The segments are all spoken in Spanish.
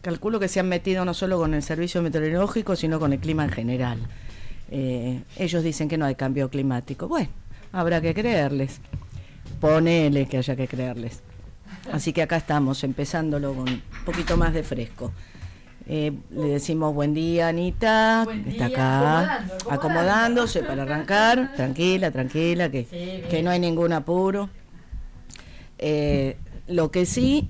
calculo que se han metido no solo con el servicio meteorológico, sino con el clima en general. Ellos dicen que no hay cambio climático. Bueno, habrá que creerles. Ponele que haya que creerles. Así que acá estamos, empezándolo con un poquito más de fresco. Le decimos buen día, Anita, Buen que está día, acá, acomodándose para arrancar. Tranquila, que no hay ningún apuro. Lo que sí,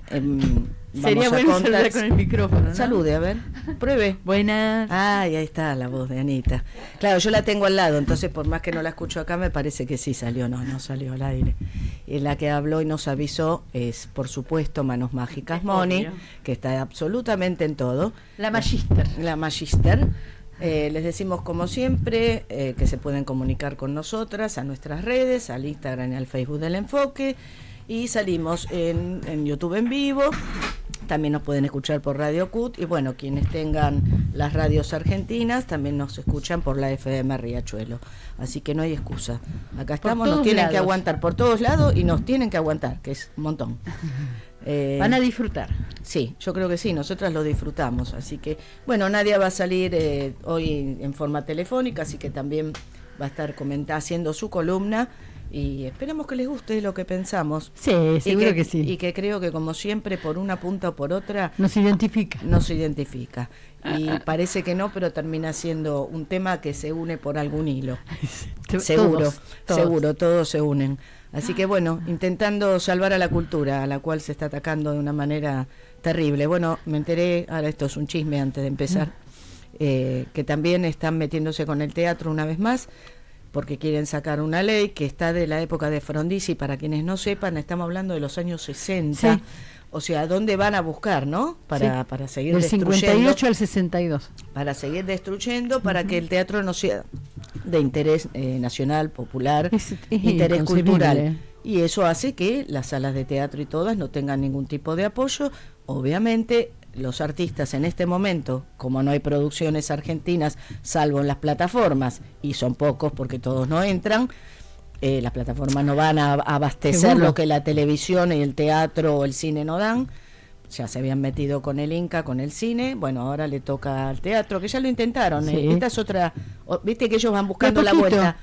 sería bueno saludar con el micrófono, ¿no? Salude, a ver, pruebe. Buenas. Ahí está la voz de Anita. Claro, yo la tengo al lado, entonces por más que no la escucho acá, me parece que sí salió. No salió al aire. Y la que habló y nos avisó es, por supuesto, Manos Mágicas Moni, que está absolutamente en todo. La Magister. La Magister. Les decimos, como siempre, que se pueden comunicar con nosotras a nuestras redes, al Instagram y al Facebook del Enfoque. Y salimos en YouTube en vivo. También nos pueden escuchar por Radio CUT. Y bueno, quienes tengan las radios argentinas también nos escuchan por la FM Riachuelo. Así que no hay excusa. Acá estamos, nos tienen que aguantar por todos lados y nos tienen que aguantar, que es un montón. Van a disfrutar. Sí, yo creo que sí, nosotras lo disfrutamos. Así que, bueno, Nadia va a salir hoy en forma telefónica, así que también va a estar haciendo su columna. Y esperemos que les guste lo que pensamos. Sí, seguro que sí. Y que creo que, como siempre, por una punta o por otra... Nos identifica. Y parece que no, pero termina siendo un tema que se une por algún hilo. Seguro, todos se unen. Así que bueno, intentando salvar a la cultura, a la cual se está atacando de una manera terrible. Bueno, me enteré, ahora esto es un chisme antes de empezar, que también están metiéndose con el teatro una vez más, porque quieren sacar una ley que está de la época de Frondizi. Para quienes no sepan, estamos hablando de los años 60. Sí. O sea, ¿dónde van a buscar, no? Para seguir destruyendo. Del 58 al 62. Para seguir destruyendo, para que el teatro no sea de interés nacional, popular, interés cultural. Y eso hace que las salas de teatro y todas no tengan ningún tipo de apoyo. Obviamente, los artistas en este momento, como no hay producciones argentinas, salvo en las plataformas, y son pocos porque todos no entran, las plataformas no van a abastecer lo que la televisión y el teatro o el cine no dan. Ya se habían metido con el Inca, con el cine, bueno, ahora le toca al teatro, que ya lo intentaron. Sí. Esta es otra, viste que ellos van buscando la vuelta.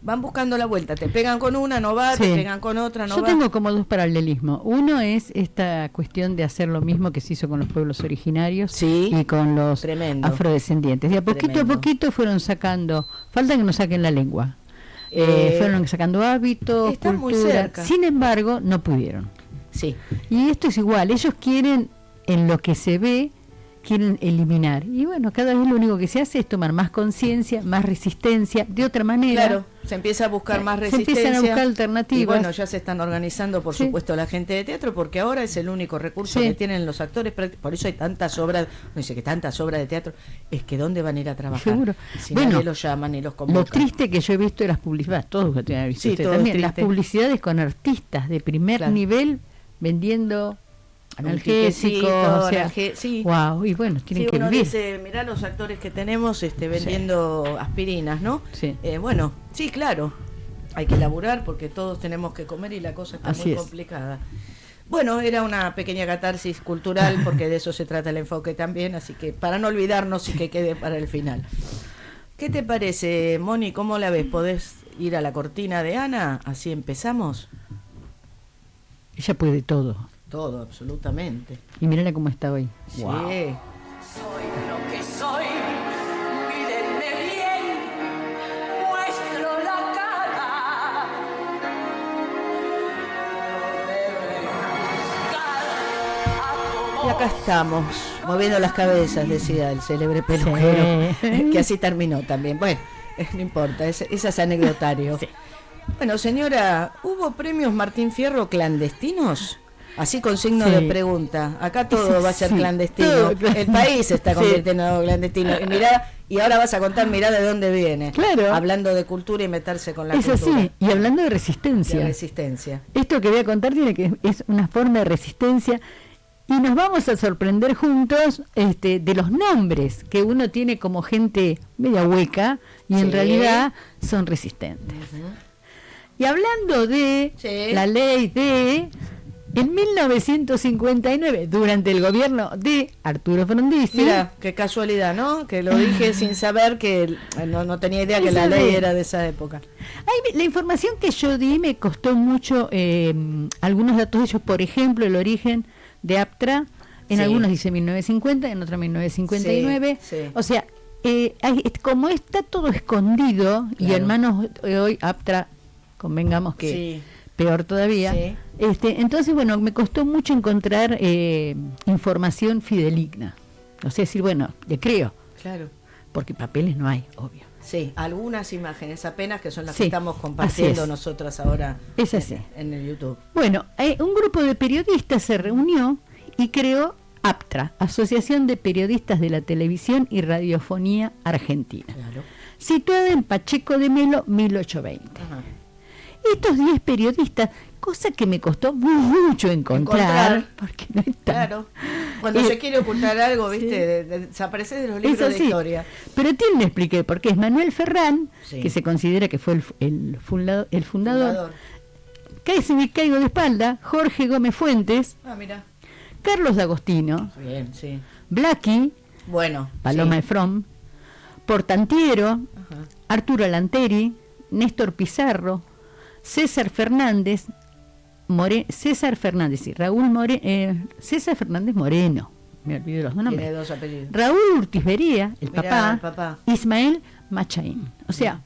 Van buscando la vuelta, te pegan con una, no va, te pegan con otra, no va. Yo tengo como dos paralelismos. Uno es esta cuestión de hacer lo mismo que se hizo con los pueblos originarios y con los afrodescendientes. De a poquito fueron sacando, falta que nos saquen la lengua. Fueron sacando hábitos, cultura. Sin embargo, no pudieron. Sí. Y esto es igual, ellos quieren, en lo que se ve, quieren eliminar. Y bueno, cada vez lo único que se hace es tomar más conciencia, más resistencia, de otra manera. Claro, se empieza a buscar más resistencia. Se empiezan a buscar alternativas. Y bueno, ya se están organizando, por supuesto, la gente de teatro, porque ahora es el único recurso que tienen los actores. Por eso hay tantas obras, no dice que tantas obras de teatro, es que ¿dónde van a ir a trabajar? Seguro. Si nadie los llaman ni los convocan. Lo triste que yo he visto de las publicidades, todos lo tienen visto usted también, las publicidades con artistas de primer nivel vendiendo analgésicos, o sea, wow, y bueno, tienen que vivir. Dice, mirá los actores que tenemos vendiendo aspirinas, ¿no? Sí. Bueno, sí, claro, hay que laburar porque todos tenemos que comer y la cosa está muy complicada. Bueno, era una pequeña catarsis cultural porque de eso se trata el enfoque también, así que para no olvidarnos y que quede para el final. ¿Qué te parece, Moni? ¿Cómo la ves? ¿Podés ir a la cortina de Ana? Así empezamos. Ella puede todo. Todo, absolutamente. Y mírala cómo está hoy. Sí. Wow. Soy lo que soy, mírenme bien, muestro la cara. Y acá estamos, moviendo las cabezas, decía el célebre peluquero, que así terminó también. Bueno, no importa, ese es anecdotario. Sí. Bueno, señora, ¿hubo premios Martín Fierro clandestinos? Así con signo de pregunta. Acá todo va a ser clandestino. El país se está convirtiendo en clandestino. Y mirá, y ahora vas a contar, mirá de dónde viene. Claro. Hablando de cultura y meterse con la cultura. Es así. Y hablando de resistencia. Esto que voy a contar es una forma de resistencia. Y nos vamos a sorprender juntos de los nombres que uno tiene como gente media hueca y en realidad son resistentes. Y hablando de la ley de En 1959, durante el gobierno de Arturo Frondizi. Mira, qué casualidad, ¿no? Que lo dije sin saber que no tenía idea que la ley era de esa época. La información que yo di me costó mucho, algunos datos de ellos, por ejemplo, el origen de Aptra, en algunos dice 1950, en otros 1959. Sí. O sea, como está todo escondido, y en manos hoy Aptra, convengamos que peor todavía. Sí. Entonces, bueno, me costó mucho encontrar información fidedigna. O sea, decir, bueno, le creo. Claro. Porque papeles no hay, obvio. Sí, algunas imágenes apenas que son las que estamos compartiendo nosotras ahora en el YouTube. Bueno, un grupo de periodistas se reunió y creó APTRA, Asociación de Periodistas de la Televisión y Radiofonía Argentina, situada en Pacheco de Melo, 1820. Ajá. Estos 10 periodistas, cosa que me costó mucho encontrar porque no están. Claro, cuando se quiere ocultar algo, ¿viste? Desaparece de los libros de historia. Pero me expliqué, porque es Manuel Ferrán, que se considera que fue el fundador. Caigo de espalda, Jorge Gómez Fuentes, mira. Carlos D'Agostino, bien, Blackie, Paloma Efrón, Portantiero, Arturo Lanteri, Néstor Pizarro, César Fernández y César Fernández Moreno, me olvidé los nombres. Tiene 2 apellidos. Raúl Urtizbería, el papá. Ismael Machaín. O sea,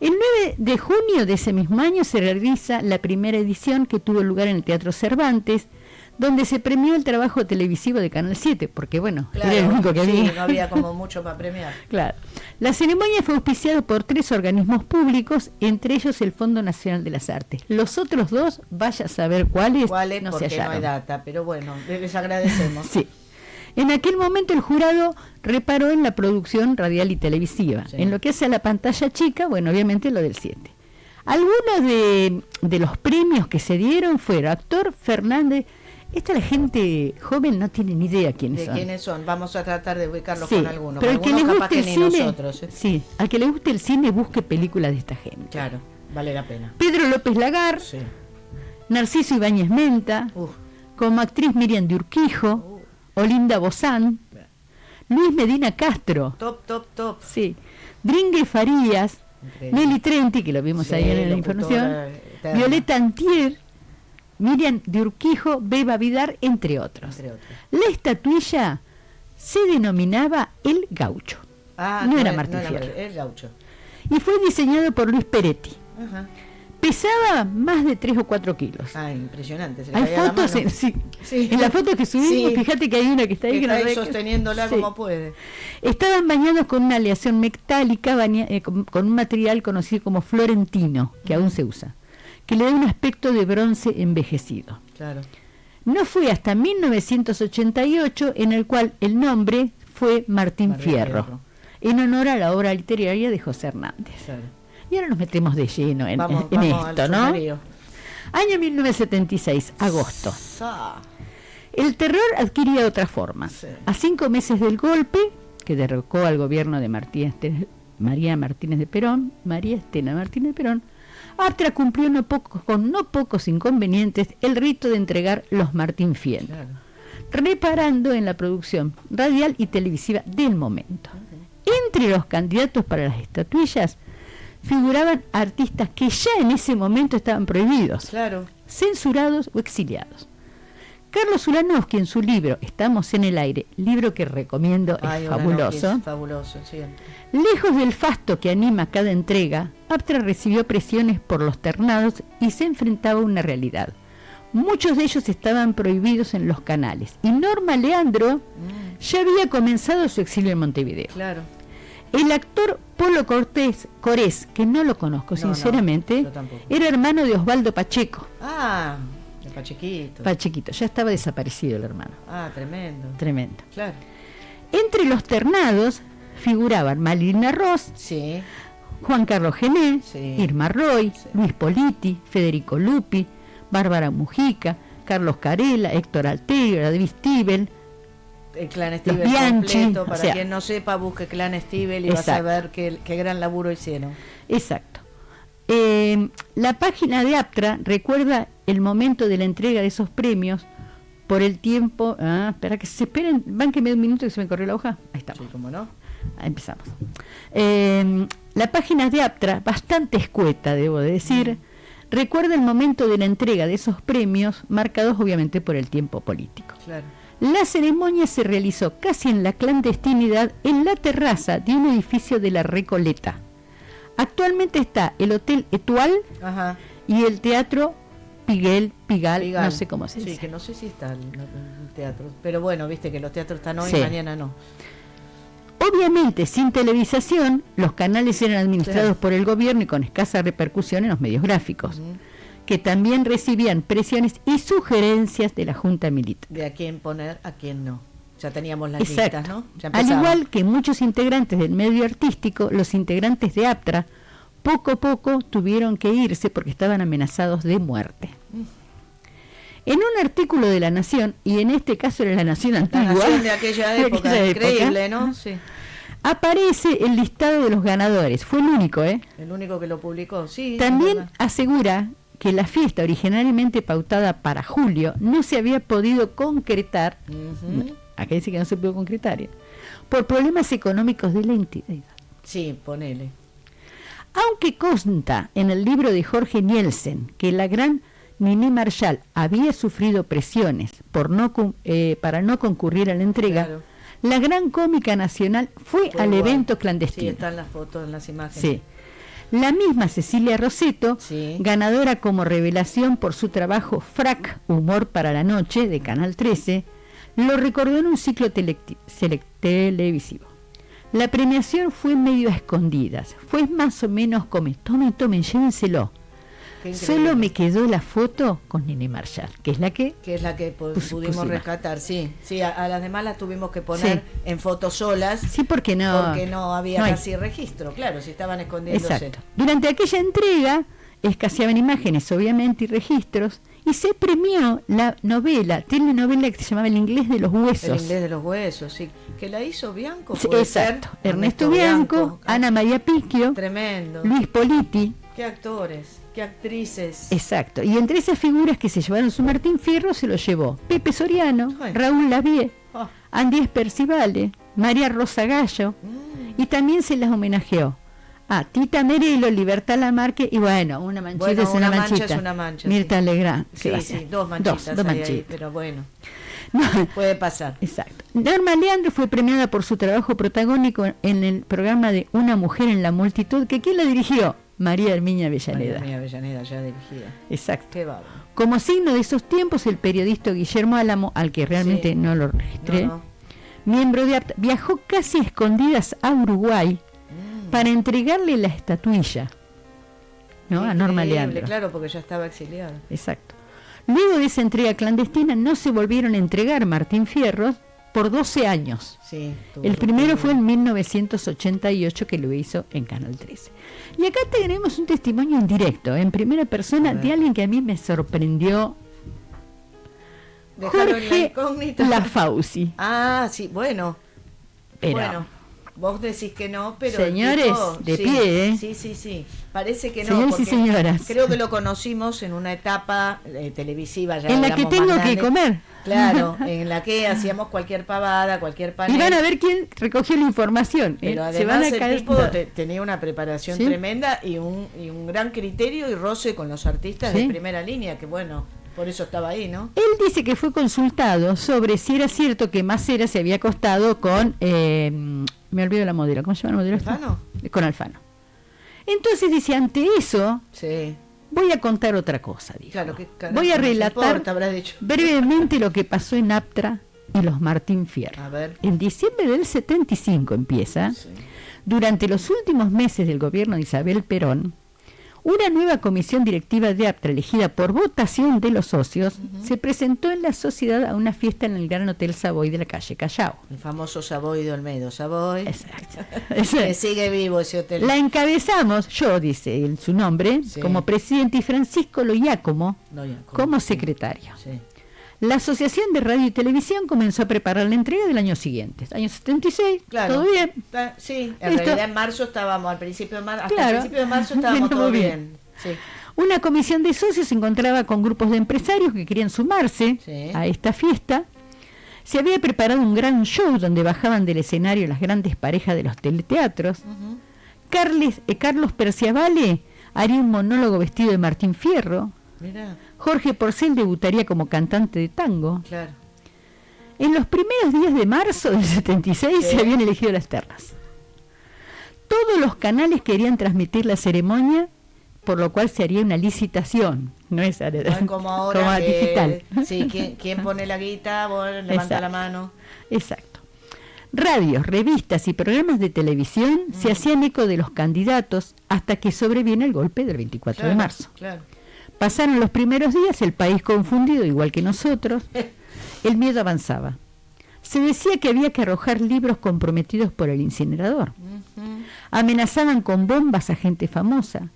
el 9 de junio de ese mismo año se realiza la primera edición, que tuvo lugar en el Teatro Cervantes, donde se premió el trabajo televisivo de Canal 7, porque era el único que había. No había como mucho para premiar. Claro. La ceremonia fue auspiciada por 3 organismos públicos, entre ellos el Fondo Nacional de las Artes. Los otros 2, vaya a saber cuáles, no porque se hallaron. No hay data, pero bueno, les agradecemos. Sí. En aquel momento el jurado reparó en la producción radial y televisiva. En lo que hace a la pantalla chica, obviamente lo del 7. Algunos de los premios que se dieron fueron Actor Fernández. La gente joven no tiene ni idea quiénes son. ¿De quiénes son? Vamos a tratar de ubicarlos con algunos. Pero al que le guste el cine, nosotros, al que le guste el cine, busque películas de esta gente. Claro, vale la pena. Pedro López Lagar, Narciso Ibáñez Menta, como actriz Miriam de Urquijo, Olinda Bozán, Luis Medina Castro. Top. Sí. Dringue Farías, Nelly Trenti, que lo vimos ahí en la información, Violeta Antier, Miriam de Urquijo, Beba Vidar, entre otros. La estatuilla se denominaba El Gaucho. No era Martín Fierro. El Gaucho. Y fue diseñado por Luis Peretti. Pesaba más de 3 o 4 kilos. Impresionante. Hay fotos, en la foto que subimos, fíjate que hay una que está ahí. Que está ahí sosteniéndola como puede. Estaban bañados con una aleación metálica, con un material conocido como florentino, que aún se usa, que le da un aspecto de bronce envejecido. Claro. No fue hasta 1988 en el cual el nombre fue Martín Fierro, en honor a la obra literaria de José Hernández. Claro. Y ahora nos metemos de lleno en esto, ¿no? Año 1976, agosto. El terror adquiría otra forma. A 5 meses del golpe, que derrocó al gobierno de María Estela Martínez de Perón, Aptra cumplió con no pocos inconvenientes el rito de entregar los Martín Fierro, reparando en la producción radial y televisiva del momento. Entre los candidatos para las estatuillas figuraban artistas que ya en ese momento estaban prohibidos, censurados o exiliados. Carlos Ulanovsky, en su libro Estamos en el aire, libro que recomiendo, es fabuloso. Es fabuloso, siempre. Lejos del fasto que anima cada entrega, Aptra recibió presiones por los ternados y se enfrentaba a una realidad. Muchos de ellos estaban prohibidos en los canales y Norma Leandro ya había comenzado su exilio en Montevideo. Claro. El actor Polo Corés, que no lo conozco sinceramente, era hermano de Osvaldo Pacheco. De Pachequito. Pachequito, ya estaba desaparecido el hermano. Tremendo. Claro. Entre los ternados figuraban Malina Ross, Juan Carlos Gené, Irma Roy, Luis Politi, Federico Lupi, Bárbara Mujica, Carlos Carela, Héctor Alterio, David Stivel, el Clan Stivel completo, para quien no sepa, busque Clan Stivel y vas a ver qué gran laburo hicieron. Exacto. La página de APTRA recuerda el momento de la entrega de esos premios por el tiempo. Espera que se esperen, bánquenme un minuto que se me corrió la hoja. Ahí estamos. Sí, ¿cómo no? Ahí empezamos. La página de APTRA, bastante escueta, debo de decir, recuerda el momento de la entrega de esos premios, marcados obviamente por el tiempo político. Claro. La ceremonia se realizó casi en la clandestinidad en la terraza de un edificio de la Recoleta. Actualmente está el Hotel Etual y el Teatro Pigal, no sé cómo se dice. Sí, que no sé si está el teatro, pero bueno, viste que los teatros están hoy y mañana no. Obviamente, sin televisación, los canales eran administrados por el gobierno y con escasa repercusión en los medios gráficos, que también recibían presiones y sugerencias de la Junta Militar. De a quién poner, a quién no. Ya teníamos las listas, ¿no? Ya al igual que muchos integrantes del medio artístico, los integrantes de APTRA poco a poco tuvieron que irse porque estaban amenazados de muerte. En un artículo de La Nación, y en este caso era La Nación Antigua, La Nación de aquella época, increíble, ¿no? Sí. Aparece el listado de los ganadores. Fue el único, ¿eh? El único que lo publicó, sí. También asegura que la fiesta originariamente pautada para julio no se había podido concretar. Acá dice que no se pudo concretar, por problemas económicos de la entidad. Sí, ponele. Aunque consta en el libro de Jorge Nielsen que la gran Nini Marshall había sufrido presiones para no concurrir a la entrega, la gran cómica nacional fue al evento clandestino. Sí, están las fotos, en las imágenes. Sí. La misma Cecilia Rosetto, ganadora como revelación por su trabajo Frac, Humor para la Noche, de Canal 13, lo recordó en un ciclo televisivo. La premiación fue medio a escondidas, fue más o menos como, tomen, llévenselo. Solo me quedó la foto con Nini Marshall, que es la que pudimos rescatar, sí. A las demás las tuvimos que poner en fotos solas. Sí, porque no había casi registro, claro, si estaban escondiéndose. Exacto. Durante aquella entrega escaseaban imágenes, obviamente, y registros, y se premió la telenovela que se llamaba El Inglés de los Huesos. El Inglés de los Huesos, sí, que la hizo Bianco. Sí, exacto. Ernesto Bianco, Ana María Picchio, tremendo. Luis Politi. Qué actores, qué actrices. Exacto. Y entre esas figuras que se llevaron su Martín Fierro se lo llevó Pepe Soriano, Raúl Lavie, Andrés Percivale, María Rosa Gallo, y también se las homenajeó a Tita Merelo, Libertad Lamarque, y bueno, una manchita es una manchita. Es una mancha, Mirta Legrand. Sí, dos manchitas. Dos ahí, pero bueno. Puede pasar. Exacto. Norma Leandro fue premiada por su trabajo protagónico en el programa de Una Mujer en la Multitud, que ¿quién la dirigió? María Herminia Avellaneda. María Avellaneda, ya dirigida. Exacto. Qué bárbaro. Como signo de esos tiempos, el periodista Guillermo Álamo, al que realmente no lo registré, miembro de APTA, viajó casi a escondidas a Uruguay para entregarle la estatuilla, a Norma Leandro. Claro, porque ya estaba exiliada. Exacto. Luego de esa entrega clandestina no se volvieron a entregar Martín Fierros por 12 años. Sí, el primero fue en 1988, que lo hizo en Canal 13. Y acá tenemos un testimonio indirecto, en primera persona, de alguien que a mí me sorprendió. Jorge Lafauci. Sí, bueno. Pero, bueno, vos decís que no, pero... Señores, de pie, ¿eh? Sí. Parece que no. Señores y señoras. Creo que lo conocimos en una etapa televisiva. Ya en la que tengo que comer. Claro, en la que hacíamos cualquier pavada, cualquier panel. Y van a ver quién recogió la información. Pero además el tipo tenía una preparación tremenda y un gran criterio y roce con los artistas de primera línea, que bueno, por eso estaba ahí, ¿no? Él dice que fue consultado sobre si era cierto que Macera se había acostado con, me olvido la modelo, ¿cómo se llama la modelo? ¿Alfano? Con Alfano. Entonces dice, ante eso... Sí. Voy a contar otra cosa, dijo. Claro, voy a relatar brevemente lo que pasó en APTRA y los Martín Fierro. A ver. En diciembre del 75 empieza, durante los últimos meses del gobierno de Isabel Perón, una nueva comisión directiva de APTRA, elegida por votación de los socios, se presentó en la sociedad a una fiesta en el Gran Hotel Savoy de la calle Callao. El famoso Savoy de Olmedo. Savoy. Exacto. Que sigue vivo ese hotel. La encabezamos, yo, dice en su nombre, como presidente, y Francisco Loiácomo como secretario. Sí. La Asociación de Radio y Televisión comenzó a preparar la entrega del año siguiente, año 76, claro, todo bien. Sí, en realidad en marzo estábamos, al principio de marzo, hasta el principio de marzo estábamos todo bien. Sí. Una comisión de socios se encontraba con grupos de empresarios que querían sumarse a esta fiesta. Se había preparado un gran show donde bajaban del escenario las grandes parejas de los teleteatros. Carlos Perciavale haría un monólogo vestido de Martín Fierro. Mirá. Jorge Porcel debutaría como cantante de tango. Claro. En los primeros días de marzo del 76 se habían elegido las ternas. Todos los canales querían transmitir la ceremonia, por lo cual se haría una licitación. No es como ahora, como digital. Sí, ¿quién pone la guita? Vos levanta la mano. Exacto. Radios, revistas y programas de televisión se hacían eco de los candidatos hasta que sobreviene el golpe del 24 de marzo. Claro. Pasaron los primeros días, el país confundido, igual que nosotros. El miedo avanzaba. Se decía que había que arrojar libros comprometidos por el incinerador. Amenazaban con bombas a gente famosa.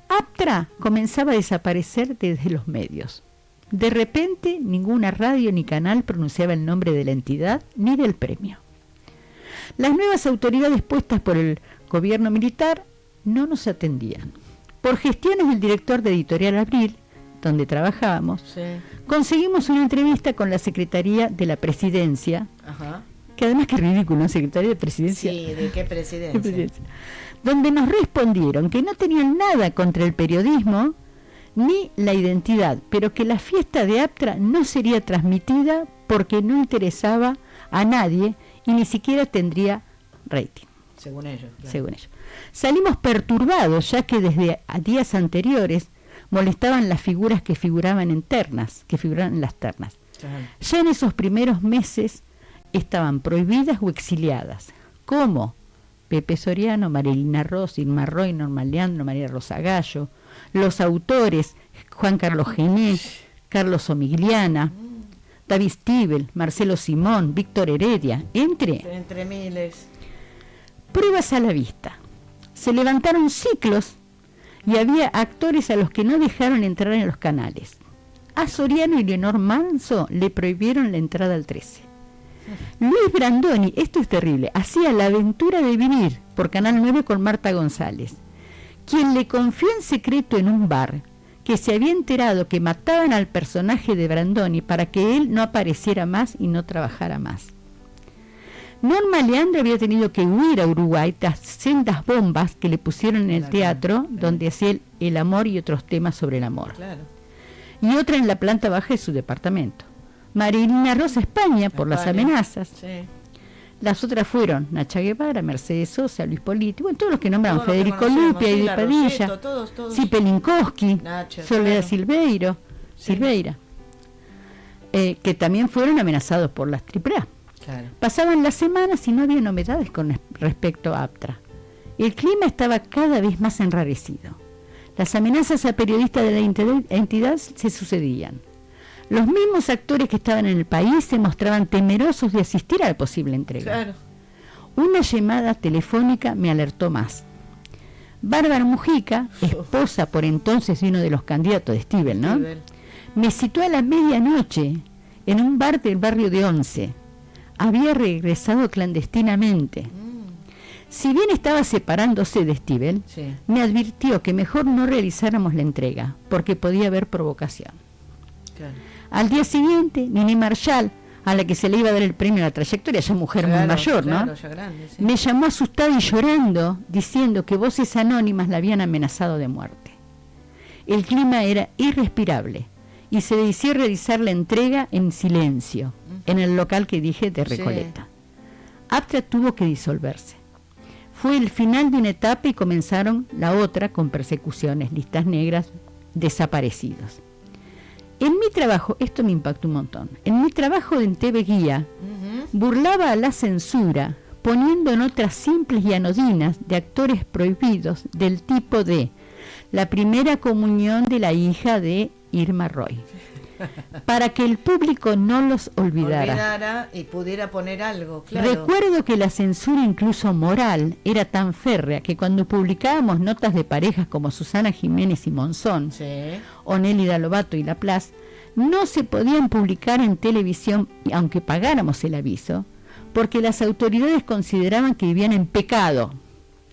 Aptra comenzaba a desaparecer desde los medios. De repente, ninguna radio ni canal pronunciaba el nombre de la entidad ni del premio. Las nuevas autoridades puestas por el gobierno militar no nos atendían. Por gestiones del director de Editorial Abril, donde trabajábamos, conseguimos una entrevista con la Secretaría de la Presidencia, que además que ridículo, ¿no? Secretaría de Presidencia. Sí, ¿de qué presidencia? Donde nos respondieron que no tenían nada contra el periodismo ni la identidad, pero que la fiesta de Aptra no sería transmitida porque no interesaba a nadie y ni siquiera tendría rating. Según ellos. Claro. Según ellos. Salimos perturbados, ya que desde días anteriores molestaban las figuras que figuraban en las ternas. Claro. Ya en esos primeros meses estaban prohibidas o exiliadas, como Pepe Soriano, Marilina Ross, Irma Roy, Norma Leandro, María Rosa Gallo, los autores Juan Carlos Gené, Carlos Omigliana, David Stivel, Marcelo Simón, Víctor Heredia, entre miles. Pruebas a la vista. Se levantaron ciclos y había actores a los que no dejaron entrar en los canales. A Soriano y Leonor Manso le prohibieron la entrada al 13. Luis Brandoni, esto es terrible, hacía La aventura de vivir por Canal 9 con Marta González, quien le confió en secreto en un bar que se había enterado que mataban al personaje de Brandoni para que él no apareciera más y no trabajara más. Norma Leandro había tenido que huir a Uruguay tras sendas bombas que le pusieron en el teatro, donde hacía el amor y otros temas sobre el amor. Claro. Y otra en la planta baja de su departamento. Marilina Rosa, España, por las amenazas. Sí. Las otras fueron Nacha Guevara, Mercedes Sosa, Luis Politi, bueno, todos los que nombraron, Federico Lupia, Edi Padilla, Pelinkowski, Soledad Silveira, que también fueron amenazados por las AAA. Claro. Pasaban las semanas y no había novedades con respecto a Aptra. El clima estaba cada vez más enrarecido. Las amenazas a periodistas de la entidad se sucedían. Los mismos actores que estaban en el país se mostraban temerosos de asistir a la posible entrega. Claro. Una llamada telefónica me alertó más. Bárbara Mujica, esposa por entonces de uno de los candidatos de Stivel, ¿no? Me citó a la medianoche en un bar del barrio de Once. Había regresado clandestinamente. Si bien estaba separándose de Stivel, me advirtió que mejor no realizáramos la entrega, porque podía haber provocación. Claro. Al día siguiente, Nini Marshall, a la que se le iba a dar el premio a la trayectoria, ya mujer muy mayor, ¿no? Ya grande, sí. Me llamó asustada y llorando, diciendo que voces anónimas la habían amenazado de muerte. El clima era irrespirable y se decidió realizar la entrega en silencio, en el local que dije de Recoleta. Aptra tuvo que disolverse. Fue el final de una etapa y comenzaron la otra con persecuciones, listas negras, desaparecidos. En mi trabajo, esto me impactó un montón, en mi trabajo en TV Guía, burlaba a la censura poniendo en otras simples y anodinas de actores prohibidos del tipo de la primera comunión de la hija de Irma Roy, para que el público no los olvidara y pudiera poner algo, claro. Recuerdo que la censura incluso moral era tan férrea que cuando publicábamos notas de parejas como Susana Jiménez y Monzón, o Nélida Lobato y Laplace, no se podían publicar en televisión, aunque pagáramos el aviso, porque las autoridades consideraban que vivían en pecado,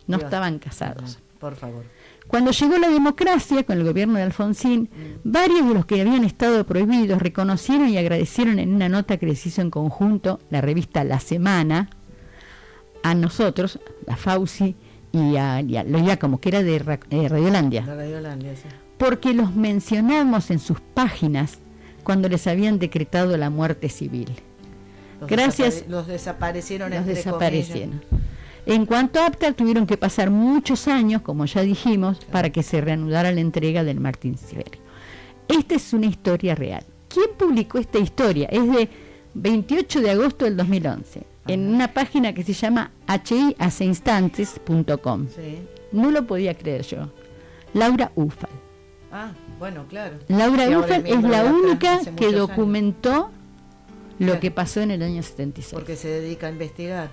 no estaban casados. Por favor. Cuando llegó la democracia con el gobierno de Alfonsín, varios de los que habían estado prohibidos reconocieron y agradecieron en una nota que les hizo en conjunto la revista La Semana, a nosotros, a Fauci y a lo Giacomo, que era de Radiolandia. De Radiolandia, sí. Porque los mencionamos en sus páginas cuando les habían decretado la muerte civil. Los desaparecieron. En cuanto a APTA, tuvieron que pasar muchos años, como ya dijimos, para que se reanudara la entrega del Martín Fierro. Esta es una historia real. ¿Quién publicó esta historia? Es de 28 de agosto del 2011, en una página que se llama hiaceinstantes.com. Sí. No lo podía creer yo. Laura Ufal. Bueno, claro. Laura Ufal es la única que documentó lo que pasó en el año 76. Porque se dedica a investigar.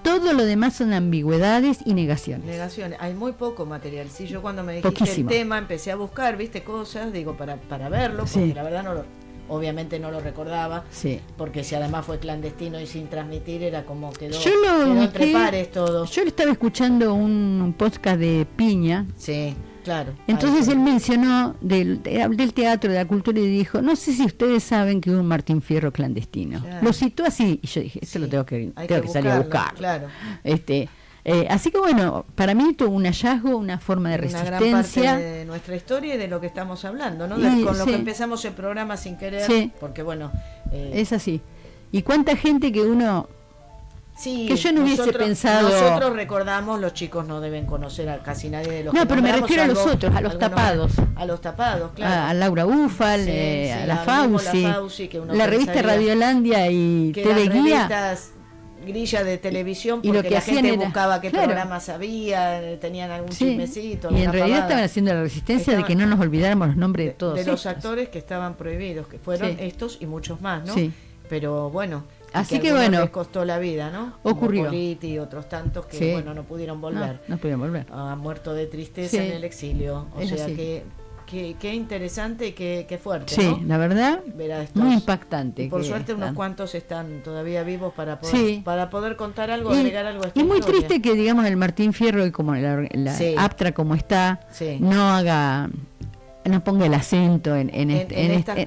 Todo lo demás son ambigüedades y negaciones. Hay muy poco material. Sí, yo cuando me dijiste el tema empecé a buscar, cosas, para verlo, porque la verdad obviamente no lo recordaba. Sí. Porque si además fue clandestino y sin transmitir, era como quedó entre pares todo. Yo le estaba escuchando un podcast de Piña. Sí. Claro. Entonces él mencionó del teatro, de la cultura, y dijo, no sé si ustedes saben que hubo un Martín Fierro clandestino. Claro. Lo citó así, y yo dije, esto lo tengo que salir a buscar. Claro. Así que bueno, para mí tuvo un hallazgo, una forma de resistencia. Una gran parte de nuestra historia y de lo que estamos hablando, ¿no? Con lo que empezamos el programa sin querer, porque bueno... es así. ¿Y cuánta gente que uno... Sí, que yo no hubiese pensado. Nosotros recordamos, los chicos no deben conocer a casi nadie de los que pero me refiero a los otros, a los tapados. A los tapados, claro. A Laura Ufal, a la Fauci, la revista Radiolandia y TV Guía. Grilla de televisión, porque lo que la gente buscaba qué programas había, tenían algún chismecito. Y en realidad estaban haciendo la resistencia de que no nos olvidáramos los nombres de todos. De los actores que estaban prohibidos, que fueron estos y muchos más, ¿no? Sí. Pero bueno... Así que bueno, les costó la vida, ¿no? Ocurrió. Politi y otros tantos que no pudieron volver. No pudieron volver. Han muerto de tristeza en el exilio. O sea que interesante y qué fuerte, sí, ¿no? La verdad, muy impactante. Y por suerte unos cuantos están todavía vivos para poder contar algo, agregar algo a esta muy historia. Triste que, digamos, el Martín Fierro y como la APTRA como está, no ponga el acento en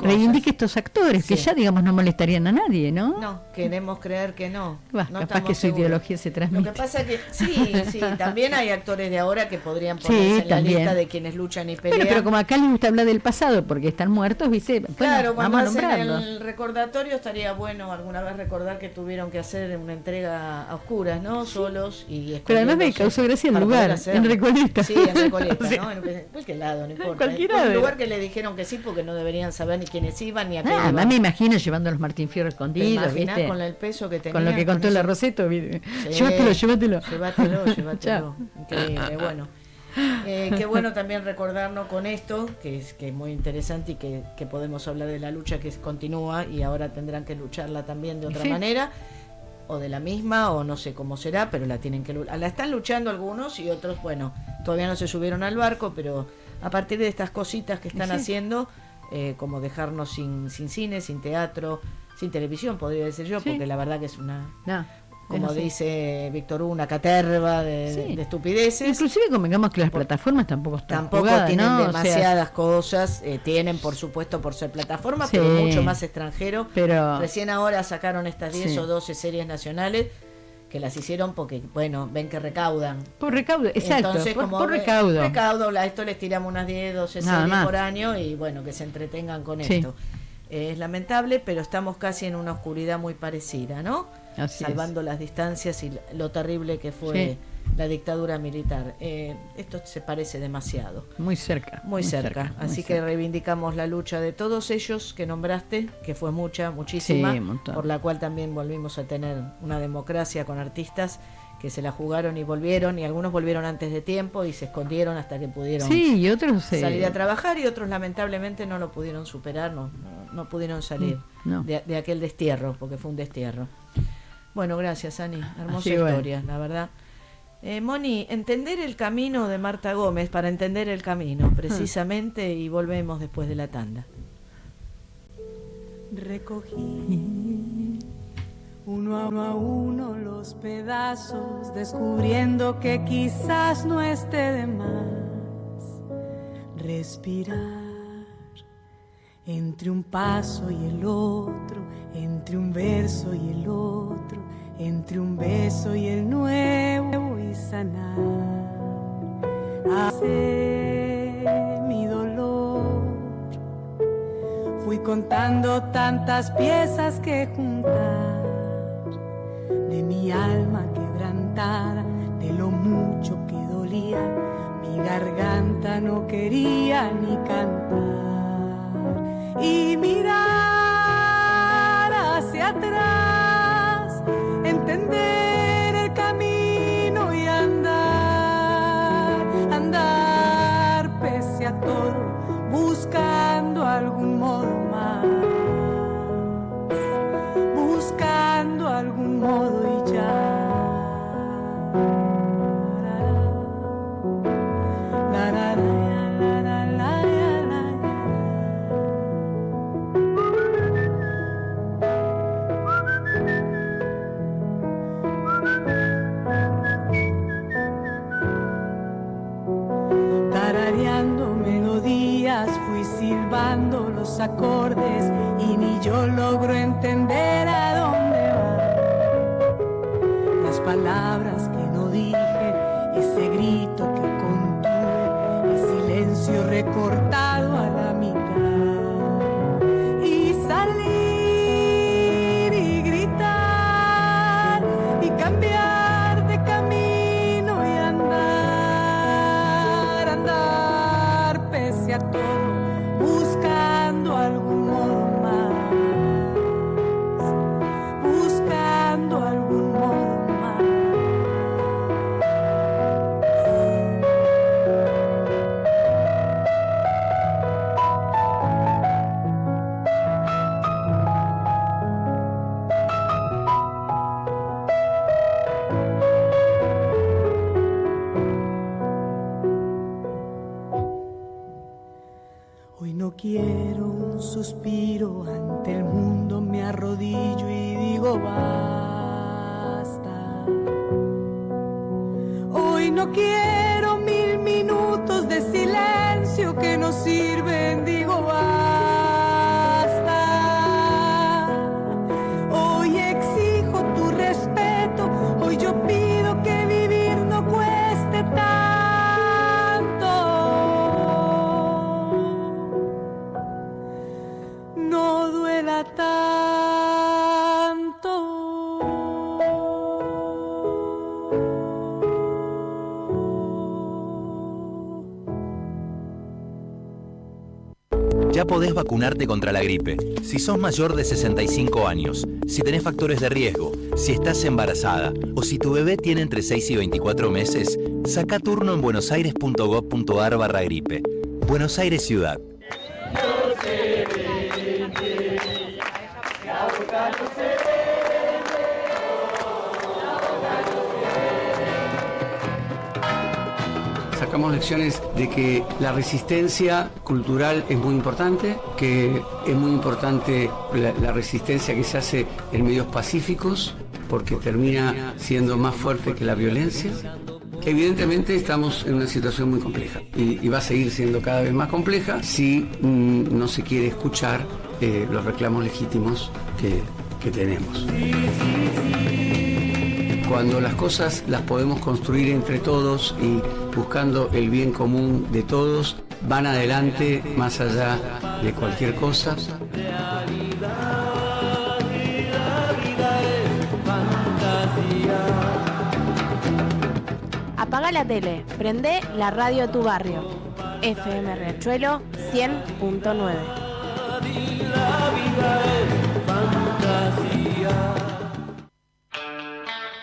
reivindique estos actores que ya, digamos, no molestarían a nadie, ¿no? No, queremos creer que no. Capaz que su ideología se transmite. Lo que pasa que sí, también hay actores de ahora que podrían ponerse en la lista de quienes luchan y pelean. Pero como acá les gusta hablar del pasado porque están muertos, ¿viste? Claro, cuando hacen el recordatorio estaría bueno alguna vez recordar que tuvieron que hacer una entrega a oscuras, ¿no? Solos y pero además me causó gracia el lugar, en Recoleta. Sí, en Recoleta, ¿no? En cualquier lado, no importa. Cualquiera. Un lugar que le dijeron que sí porque no deberían saber ni quiénes iban ni a qué iban. Además me imagino llevando a los Martín Fierro escondidos, ¿viste? Con el peso que tenía. Con lo que contó la Roseto, ¿viste? Llévatelo. Llévatelo. Increíble, bueno. Qué bueno también recordarnos con esto, que es muy interesante y que podemos hablar de la lucha que continúa y ahora tendrán que lucharla también de otra manera, o de la misma, o no sé cómo será, pero la están luchando algunos y otros, bueno, todavía no se subieron al barco, pero a partir de estas cositas que están haciendo, como dejarnos sin cine, sin teatro, sin televisión, podría decir yo, porque la verdad que es una... como dice Víctor Hugo, una caterva de estupideces. Inclusive convengamos que las plataformas tampoco tienen demasiadas cosas, tienen por supuesto por ser plataformas, pero mucho más extranjero. Pero recién ahora sacaron estas 10 o 12 series nacionales que las hicieron porque, bueno, ven que recaudan. Por recaudo, exacto. Entonces, por recaudo, esto les tiramos unas 10, 12 series por año y bueno, que se entretengan con esto. Es lamentable, pero estamos casi en una oscuridad muy parecida, ¿no? Salvando las distancias y lo terrible que fue la dictadura militar. Esto se parece demasiado. Muy cerca. Muy cerca. Así que reivindicamos la lucha de todos ellos que nombraste, que fue muchísima, por la cual también volvimos a tener una democracia con artistas que se la jugaron y volvieron, y algunos volvieron antes de tiempo y se escondieron hasta que pudieron y otros salir a trabajar, y otros lamentablemente no lo pudieron superar, no pudieron salir de aquel destierro, porque fue un destierro. Bueno, gracias, Ani. Hermosa historia, la verdad. Moni, entender el camino de Marta Gómez, para entender el camino, precisamente, y volvemos después de la tanda. Recogí uno a uno los pedazos, descubriendo que quizás no esté de más respirar entre un paso y el otro, entre un verso y el otro, entre un beso y el nuevo, y sanar hace mi dolor. Fui contando tantas piezas que juntar de mi alma quebrantada, de lo mucho que dolía, mi garganta no quería ni cantar. Y mirar hacia atrás, entender el camino y andar pese a todo, buscando algún modo más, buscando algún modo y ya. Silbando los acordes y ni yo logro entender a dónde van las palabras que no dije, ese grito que contuve, el silencio recortado a la mitad, y salir y gritar y cambiar de camino y andar pese a todo, buscando algún modo más, buscando algún modo más. Hoy no quiero un suspiro, ante el mundo me arrodillo y digo basta. Hoy no quiero 1000 minutos de silencio que no sirven, digo basta. Hoy exijo tu respeto, hoy yo pido que vivir no cueste tanto. No duela tanto. Ya podés vacunarte contra la gripe. Si sos mayor de 65 años, si tenés factores de riesgo, si estás embarazada o si tu bebé tiene entre 6 y 24 meses, saca turno en buenosaires.gov.ar/gripe. Buenos Aires Ciudad. Sacamos lecciones de que la resistencia cultural es muy importante, que es muy importante la resistencia que se hace en medios pacíficos, porque termina siendo más fuerte que la violencia. Evidentemente estamos en una situación muy compleja y va a seguir siendo cada vez más compleja si no se quiere escuchar los reclamos legítimos que tenemos. Cuando las cosas las podemos construir entre todos y buscando el bien común de todos, van adelante más allá de cualquier cosa. Apaga la tele, prende la radio de tu barrio. FM Riachuelo 100.9.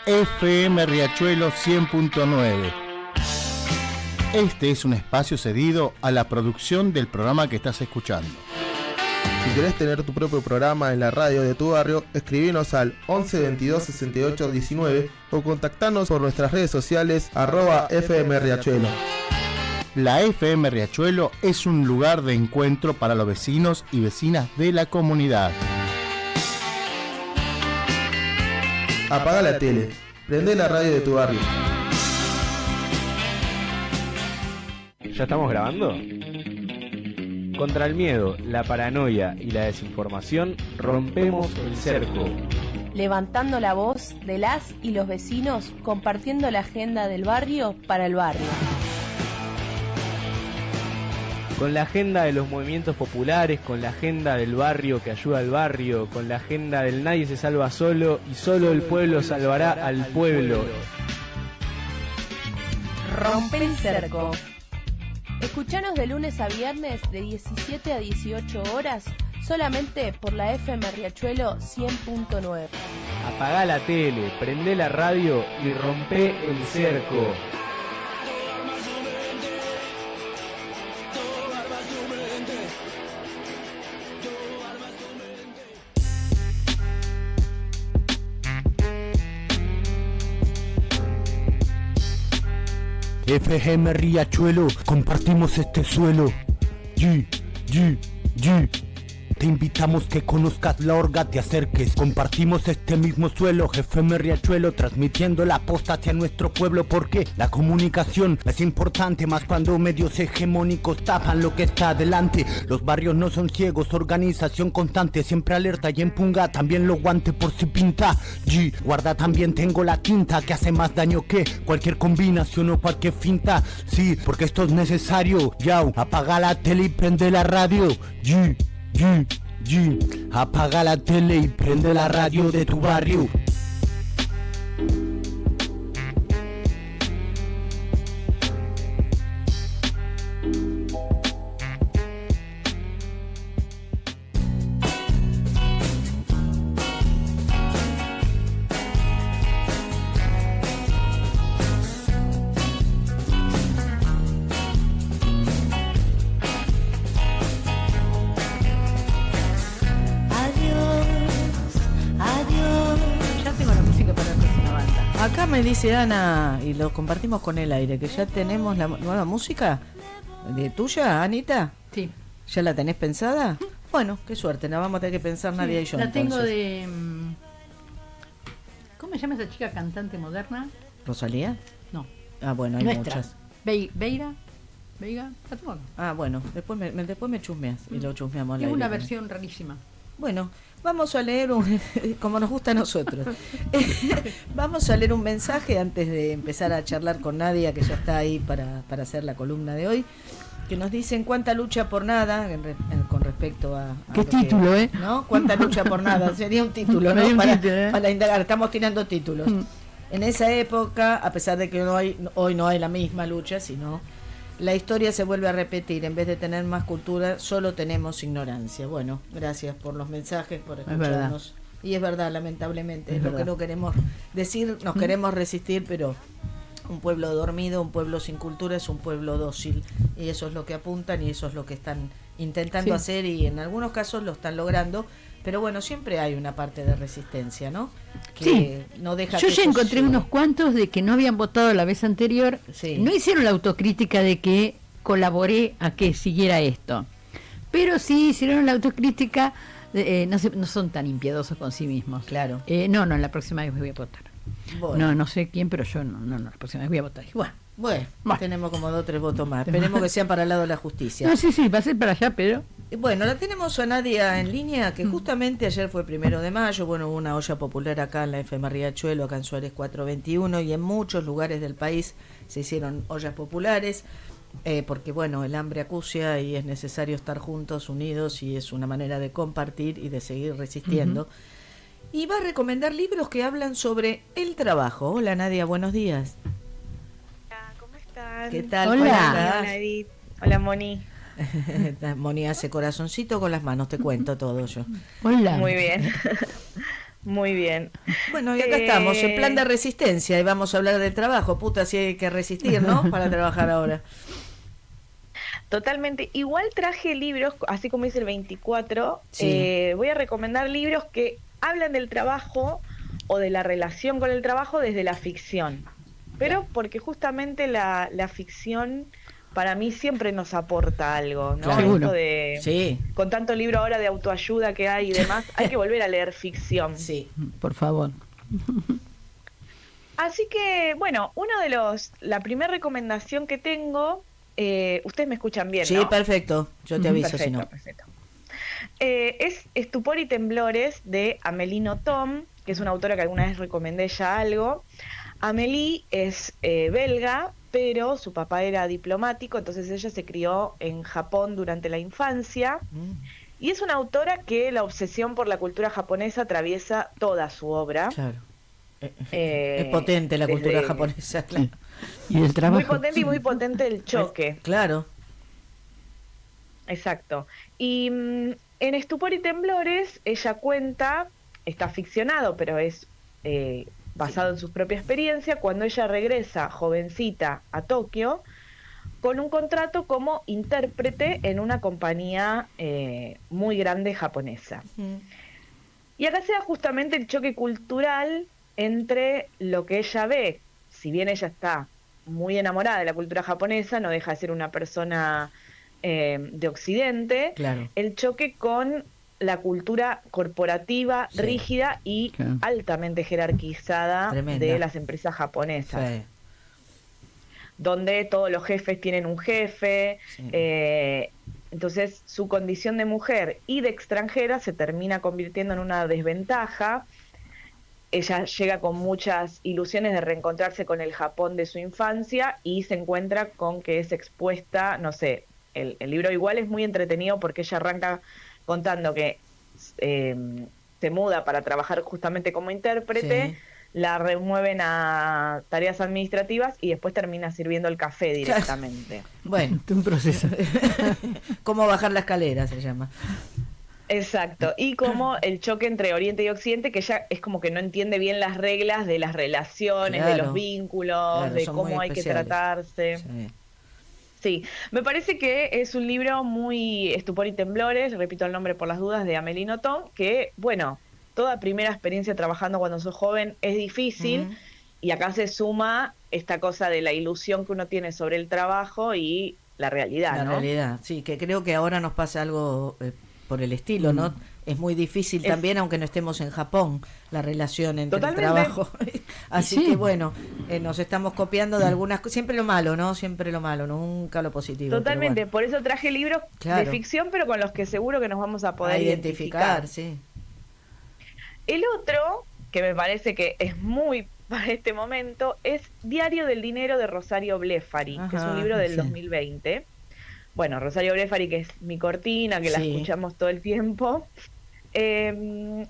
FM Riachuelo 100.9. Este es un espacio cedido a la producción del programa que estás escuchando. Si querés tener tu propio programa en la radio de tu barrio, escribinos al 11 22 68 19 o contactanos por nuestras redes sociales @FM Riachuelo. La FM Riachuelo es un lugar de encuentro para los vecinos y vecinas de la comunidad. apaga la tele, prende la radio de tu barrio. ¿Ya estamos grabando? Contra el miedo, la paranoia y la desinformación, rompemos el cerco. Levantando la voz de las y los vecinos, compartiendo la agenda del barrio para el barrio. Con la agenda de los movimientos populares, con la agenda del barrio que ayuda al barrio, con la agenda del nadie se salva solo y solo el pueblo salvará al pueblo. Rompe el cerco. Escuchanos de lunes a viernes de 17 a 18 horas solamente por la FM Riachuelo 100.9. Apagá la tele, prende la radio y rompe el cerco. FM Riachuelo, compartimos este suelo. Te invitamos que conozcas la orga, te acerques. Compartimos este mismo suelo, FM Riachuelo, transmitiendo la posta hacia nuestro pueblo, porque la comunicación es importante, más cuando medios hegemónicos tapan lo que está adelante. Los barrios no son ciegos, organización constante, siempre alerta y empunga, también lo guante por si pinta. Guarda, también tengo la tinta que hace más daño que cualquier combinación o cualquier finta. Sí, porque esto es necesario. Yao, apaga la tele y prende la radio. Apaga la tele y prende la radio de tu barrio. Acá me dice Ana, y lo compartimos con el aire, que ya tenemos la nueva música de tuya, Anita. Sí. ¿Ya la tenés pensada? Bueno, qué suerte, la vamos a tener que pensar Nadia y yo. La entonces. tengo de... ¿Cómo se llama esa chica cantante moderna? ¿Rosalía? No. Ah, bueno, hay Nuestra. muchas. ¿Veiga? La tengo acá. Ah, bueno, después me chusmeas y lo chusmeamos. Es una versión rarísima. Bueno, vamos a leer como nos gusta a nosotros. Vamos a leer un mensaje antes de empezar a charlar con Nadia, que ya está ahí para hacer la columna de hoy, que nos dicen cuánta lucha por nada con respecto a qué título, ¿no? Cuánta lucha por nada, sería un título, ¿no? Para indagar, estamos tirando títulos. En esa época, a pesar de que hoy no hay la misma lucha, sino la historia se vuelve a repetir. En vez de tener más cultura, solo tenemos ignorancia. Bueno, gracias por los mensajes, por escucharnos. Y es verdad, lamentablemente, es lo que no queremos decir, nos queremos resistir, pero un pueblo dormido, un pueblo sin cultura es un pueblo dócil, y eso es lo que apuntan y eso es lo que están intentando hacer, y en algunos casos lo están logrando, pero bueno, siempre hay una parte de resistencia, ¿no? Que no deja. Yo ya encontré unos cuantos de que no habían votado la vez anterior, no hicieron la autocrítica de que colaboré a que siguiera esto, pero sí hicieron la autocrítica, no son tan impiedosos con sí mismos. Claro. No, la próxima vez voy a votar. Bueno. No sé quién, pero yo no, la próxima vez voy a votar. Bueno, tenemos como 2 o 3 votos más. Esperemos que sean para el lado de la justicia. No, sí, va a ser para allá, pero... Bueno, la tenemos a Nadia en línea, que justamente ayer fue 1 de mayo, bueno, hubo una olla popular acá en la FM Riachuelo, acá en Suárez 421, y en muchos lugares del país se hicieron ollas populares, porque bueno, el hambre acucia y es necesario estar juntos, unidos, y es una manera de compartir y de seguir resistiendo. Y va a recomendar libros que hablan sobre el trabajo. Hola Nadia, buenos días. Hola, ¿cómo están? ¿Qué tal? Hola Edith. Hola Moni. Moni hace corazoncito con las manos, te cuento todo yo. Hola. Muy bien. Muy bien. Bueno, y acá estamos, en plan de resistencia, y vamos a hablar de trabajo. Puta, si hay que resistir, ¿no? Para trabajar ahora. Totalmente. Igual traje libros, así como dice el 24, voy a recomendar libros que hablan del trabajo o de la relación con el trabajo desde la ficción. Pero porque justamente la ficción para mí siempre nos aporta algo, ¿no? Seguro. Con tanto libro ahora de autoayuda que hay y demás, hay que volver a leer ficción. Sí, por favor. Así que, bueno, la primera recomendación que tengo, ustedes me escuchan bien, sí, ¿no? Perfecto, yo te aviso si no. Perfecto. Es Estupor y Temblores de Amélie Nothomb, que es una autora que alguna vez recomendé ya algo. Amélie es belga, pero su papá era diplomático, entonces ella se crió en Japón durante la infancia. Y es una autora que la obsesión por la cultura japonesa atraviesa toda su obra. Claro. Es potente la cultura japonesa, claro. Y el trabajo. Muy potente y muy potente el choque. Claro. Exacto. Y en Estupor y Temblores ella cuenta, está ficcionado, pero es basado en su propia experiencia, cuando ella regresa jovencita a Tokio con un contrato como intérprete en una compañía muy grande japonesa. Y acá se da justamente el choque cultural entre lo que ella ve, si bien ella está muy enamorada de la cultura japonesa, no deja de ser una persona de Occidente, claro. El choque con la cultura corporativa, sí, rígida y claro, altamente jerarquizada Tremenda. De las empresas japonesas. Sí. Donde todos los jefes tienen un jefe, sí. Entonces su condición de mujer y de extranjera se termina convirtiendo en una desventaja. Ella llega con muchas ilusiones de reencontrarse con el Japón de su infancia y se encuentra con que es expuesta, no sé, el libro igual es muy entretenido porque ella arranca contando que se muda para trabajar justamente como intérprete, sí, la remueven a tareas administrativas y después termina sirviendo el café directamente. Bueno, un proceso. ¿Cómo bajar la escalera se llama? Exacto, y como el choque entre Oriente y Occidente, que ella es como que no entiende bien las reglas de las relaciones, claro, de los vínculos, claro, de cómo hay que tratarse. Sí. Sí, me parece que es un libro muy Estupor y Temblores, repito el nombre por las dudas, de Amélie Nothomb, que, bueno, toda primera experiencia trabajando cuando sos joven es difícil, y acá se suma esta cosa de la ilusión que uno tiene sobre el trabajo y la realidad, ¿no? La realidad, sí, que creo que ahora nos pasa algo por el estilo, ¿no? Es muy difícil también, aunque no estemos en Japón, la relación entre el trabajo. Así sí, que bueno, nos estamos copiando de algunas cosas. Siempre lo malo, ¿no? Siempre lo malo, nunca lo positivo. Totalmente, bueno. Por eso traje libros de ficción, pero con los que seguro que nos vamos a poder identificar. Sí. El otro, que me parece que es muy para este momento, es Diario del Dinero de Rosario Blefari, que es un libro del 2020. Bueno, Rosario Blefari, que es mi cortina, que la escuchamos todo el tiempo. En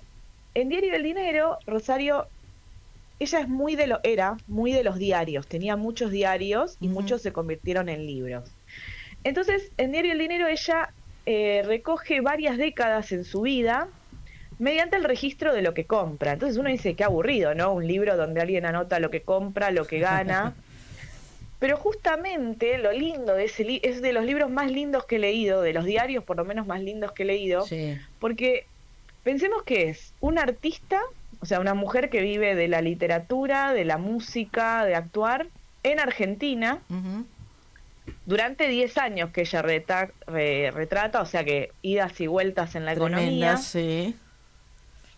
Diario del Dinero, Rosario, ella es era muy de los diarios, tenía muchos diarios y muchos se convirtieron en libros. Entonces, en Diario del Dinero ella recoge varias décadas en su vida mediante el registro de lo que compra. Entonces uno dice, qué aburrido, ¿no? Un libro donde alguien anota lo que compra, lo que gana. Pero justamente lo lindo de ese libro, es de los libros más lindos que he leído, de los diarios por lo menos más lindos que he leído, porque pensemos que es una artista, o sea, una mujer que vive de la literatura, de la música, de actuar, en Argentina, durante 10 años que ella retrata, o sea que idas y vueltas en la economía. Sí.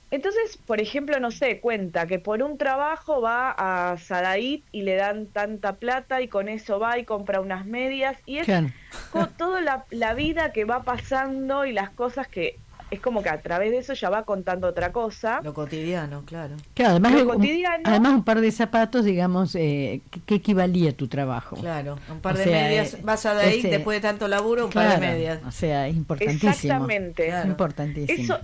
Entonces, por ejemplo, no sé, cuenta que por un trabajo va a Sadaid y le dan tanta plata y con eso va y compra unas medias y es toda la vida que va pasando y las cosas que es como que a través de eso ya va contando otra cosa. Lo cotidiano, claro. Claro, además un par de zapatos, digamos, ¿qué equivalía a tu trabajo? Claro, un par de medias, vas a Sadaid después de tanto laburo, un par de medias. O sea, es importantísimo. Exactamente. Claro. Importantísimo. Eso,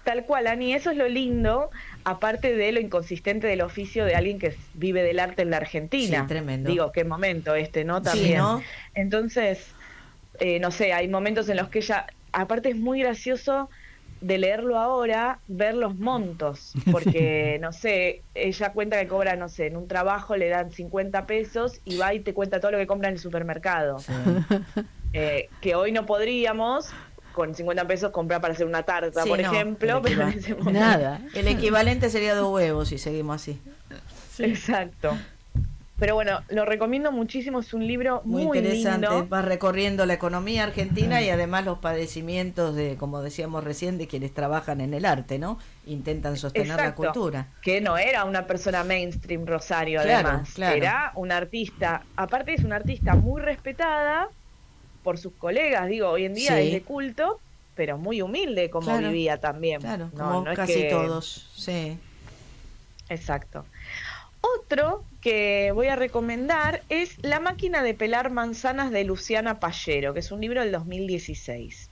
tal cual, Ani, eso es lo lindo, aparte de lo inconsistente del oficio de alguien que vive del arte en la Argentina. Sí, tremendo. Digo, qué momento ¿no? También. Sí, ¿no? Entonces, no sé, hay momentos en los que ella, aparte es muy gracioso de leerlo ahora, ver los montos, porque, no sé, ella cuenta que cobra, no sé, en un trabajo le dan 50 pesos y va y te cuenta todo lo que compra en el supermercado. Sí. Que hoy no podríamos con 50 pesos comprar para hacer una tarta, por ejemplo, pero en ese momento... Nada. El equivalente sería 2 huevos si seguimos así. Sí. Exacto. Pero bueno, lo recomiendo muchísimo, es un libro muy interesante, lindo. Va recorriendo la economía argentina y además los padecimientos de, como decíamos recién, de quienes trabajan en el arte, ¿no? Intentan sostener la cultura. Que no era una persona mainstream, Rosario, claro, además. Claro. Era una artista, aparte es una artista muy respetada por sus colegas, digo, hoy en día es de culto, pero muy humilde como vivía también. Claro, no, como no casi es que... todos, sí. Exacto. Otro que voy a recomendar es La máquina de pelar manzanas de Luciana Pallero, que es un libro del 2016.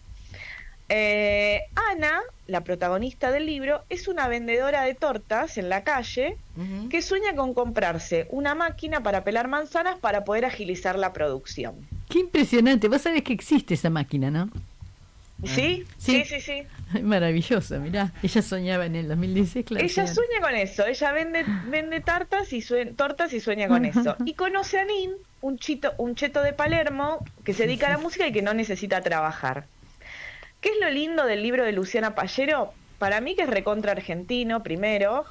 Ana, la protagonista del libro, es una vendedora de tortas en la calle que sueña con comprarse una máquina para pelar manzanas para poder agilizar la producción. Qué impresionante. Vos sabés que existe esa máquina, ¿no? ¿Sí? Sí. Maravilloso, mirá. Ella soñaba en el 2016, claro. Ella sueña con eso. Ella vende tortas y sueña con eso. Y conoce a Nin, un cheto de Palermo que se dedica a la música y que no necesita trabajar. ¿Qué es lo lindo del libro de Luciana Pallero? Para mí que es recontra argentino, primero,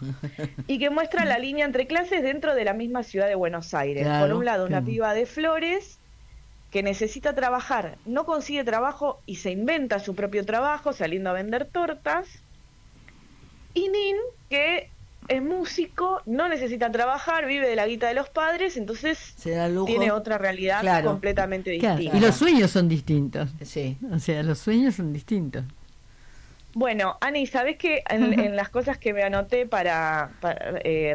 y que muestra la línea entre clases dentro de la misma ciudad de Buenos Aires. Claro, por un lado, una piba de Flores que necesita trabajar, no consigue trabajo y se inventa su propio trabajo saliendo a vender tortas. Y Nin, que es músico, no necesita trabajar, vive de la guita de los padres, entonces tiene otra realidad completamente distinta. Y los sueños son distintos. Sí. O sea, los sueños son distintos. Bueno, Ani, ¿sabés que en las cosas que me anoté para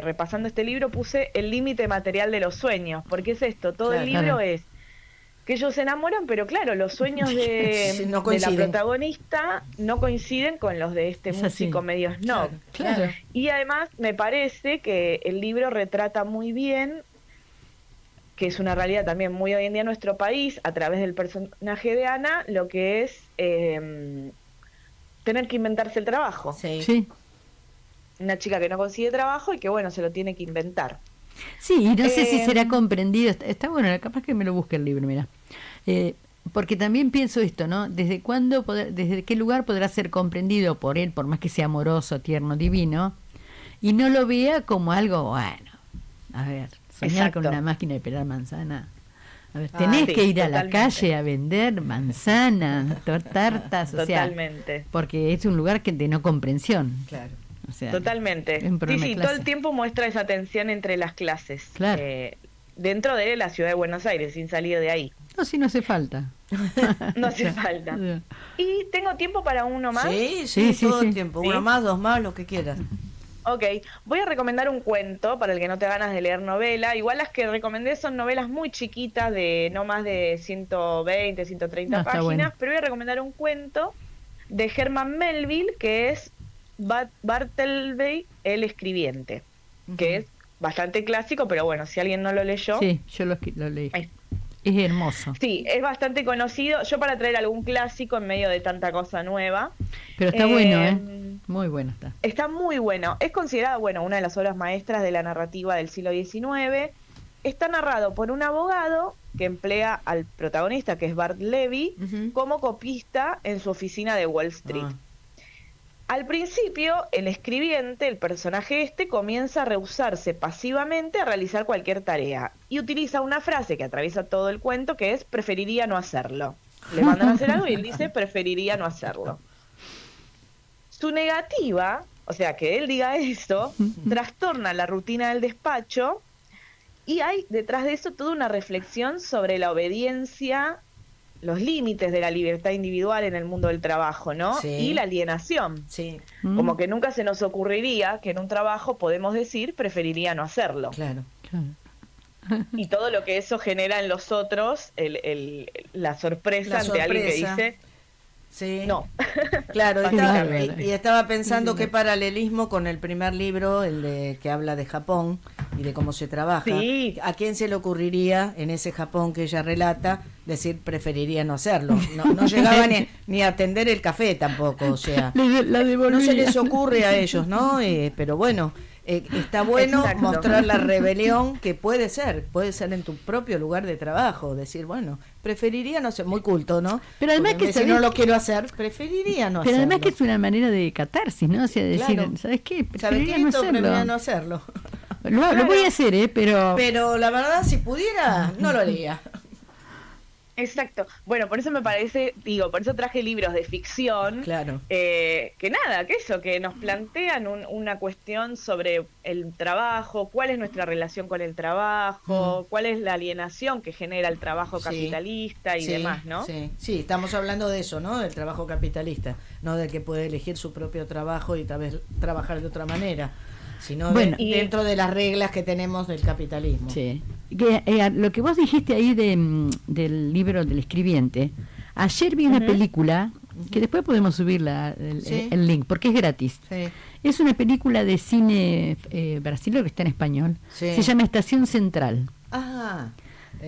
repasando este libro puse el límite material de los sueños? Porque es esto, todo el libro es que ellos se enamoran, pero claro, los sueños de la protagonista no coinciden con los de este músico medio snob. Claro. Y además me parece que el libro retrata muy bien, que es una realidad también muy hoy en día en nuestro país, a través del personaje de Ana, lo que es tener que inventarse el trabajo. Sí. Una chica que no consigue trabajo y que, bueno, se lo tiene que inventar. Sí, y no sé si será comprendido. Está bueno, capaz que me lo busque el libro, mira. Porque también pienso esto, ¿no? ¿Desde qué lugar podrá ser comprendido por él, por más que sea amoroso, tierno, divino, y no lo vea como algo, bueno, a ver, soñar con una máquina de pelar manzana? A ver, tenés que ir a la calle a vender manzanas, tartas, o sea, porque es un lugar de no comprensión. Claro. O sea, totalmente. Sí, todo el tiempo muestra esa tensión entre las clases. Claro. Dentro de la ciudad de Buenos Aires, sin salir de ahí. No, sí, no hace falta. No hace falta. ¿Y tengo tiempo para uno más? Sí, todo el tiempo. Uno más, dos más, lo que quieras. Ok, voy a recomendar un cuento para el que no te ganas de leer novela. Igual las que recomendé son novelas muy chiquitas, de no más de 120, 130 páginas, bueno. Pero voy a recomendar un cuento de Herman Melville, que es Bartleby el escribiente, que es bastante clásico, pero bueno, si alguien no lo leyó... Sí, yo lo leí. Es hermoso. Sí, es bastante conocido. Yo para traer algún clásico en medio de tanta cosa nueva. Pero está bueno, muy bueno está. Está muy bueno. Es considerado, bueno, una de las obras maestras de la narrativa del siglo XIX. Está narrado por un abogado que emplea al protagonista, que es Bartleby, como copista en su oficina de Wall Street. Al principio, el escribiente, el personaje comienza a rehusarse pasivamente a realizar cualquier tarea y utiliza una frase que atraviesa todo el cuento, que es preferiría no hacerlo. Le mandan a hacer algo y él dice preferiría no hacerlo. Su negativa, o sea, que él diga eso, trastorna la rutina del despacho y hay detrás de eso toda una reflexión sobre la obediencia, los límites de la libertad individual en el mundo del trabajo, ¿no? Sí. Y la alienación. Sí. Como que nunca se nos ocurriría que en un trabajo podemos decir preferiría no hacerlo. Claro. Y todo lo que eso genera en los otros, la sorpresa ante alguien que dice... Sí. No. Claro, estaba pensando qué paralelismo con el primer libro, el de que habla de Japón y de cómo se trabaja. Sí. ¿A quién se le ocurriría en ese Japón que ella relata decir preferiría no hacerlo? No llegaba ni a atender el café tampoco, o sea, no se les ocurre a ellos, ¿no? Pero bueno, está bueno mostrar la rebelión que puede ser en tu propio lugar de trabajo, decir, bueno, preferiría no ser muy culto, ¿no? Pero además que si no lo quiero hacer, preferiría no hacerlo. Pero además que es una manera de catarsis, ¿no? O sea, decir, claro. ¿sabes qué? Preferiría no hacerlo. Preferiría no hacerlo. Lo voy a hacer, pero la verdad, si pudiera, no lo haría. Exacto. Bueno, por eso me parece, por eso traje libros de ficción. Claro. Que nos plantean una cuestión sobre el trabajo, cuál es nuestra relación con el trabajo, cuál es la alienación que genera el trabajo capitalista y demás, ¿no? Sí, estamos hablando de eso, ¿no? Del trabajo capitalista, no del que puede elegir su propio trabajo y tal vez trabajar de otra manera, sino dentro de las reglas que tenemos del capitalismo. Sí. Lo que vos dijiste ahí del libro del escribiente, ayer vi una película que después podemos subir el link porque es gratis. Sí. Es una película de cine brasileño que está en español. Se llama Estación Central.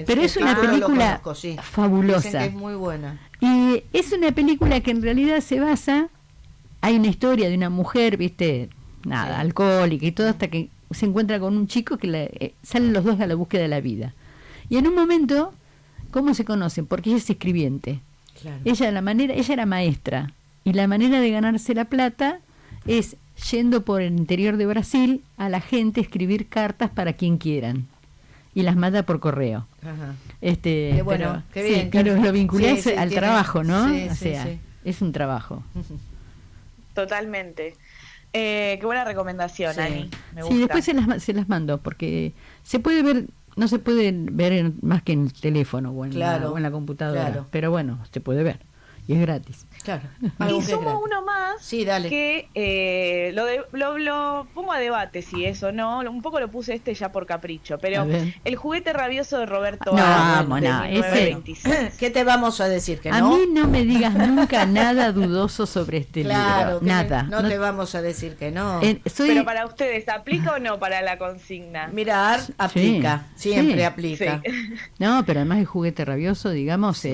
Pero es una película fabulosa. Dicen que es muy buena. Y es una película que en realidad se basa, hay una historia de una mujer, alcohólica y todo, hasta que se encuentra con un chico que salen los dos a la búsqueda de la vida. Y en un momento, ¿cómo se conocen? Porque ella es escribiente. Claro. Ella era maestra. Y la manera de ganarse la plata es yendo por el interior de Brasil a la gente a escribir cartas para quien quieran. Y las manda por correo. Ajá. Qué bueno, qué bien. Pero lo vinculás al trabajo, ¿no? Sí, es un trabajo. Totalmente. Qué buena recomendación, Ani. Me gusta. Sí, después se las mando, porque se puede ver, no se puede ver más que en el teléfono o en la computadora, pero bueno, se puede ver y es gratis. Claro. Y sumo uno más dale. Que lo pongo a debate si eso no, un poco lo puse ya por capricho, pero El juguete rabioso de Roberto ¿Qué te vamos a decir? Que a mí no me digas nunca nada dudoso sobre este libro, nada. No te vamos a decir que no. Pero para ustedes, ¿aplica o no para la consigna? Mira, aplica, siempre aplica. No, pero además el juguete rabioso, digamos,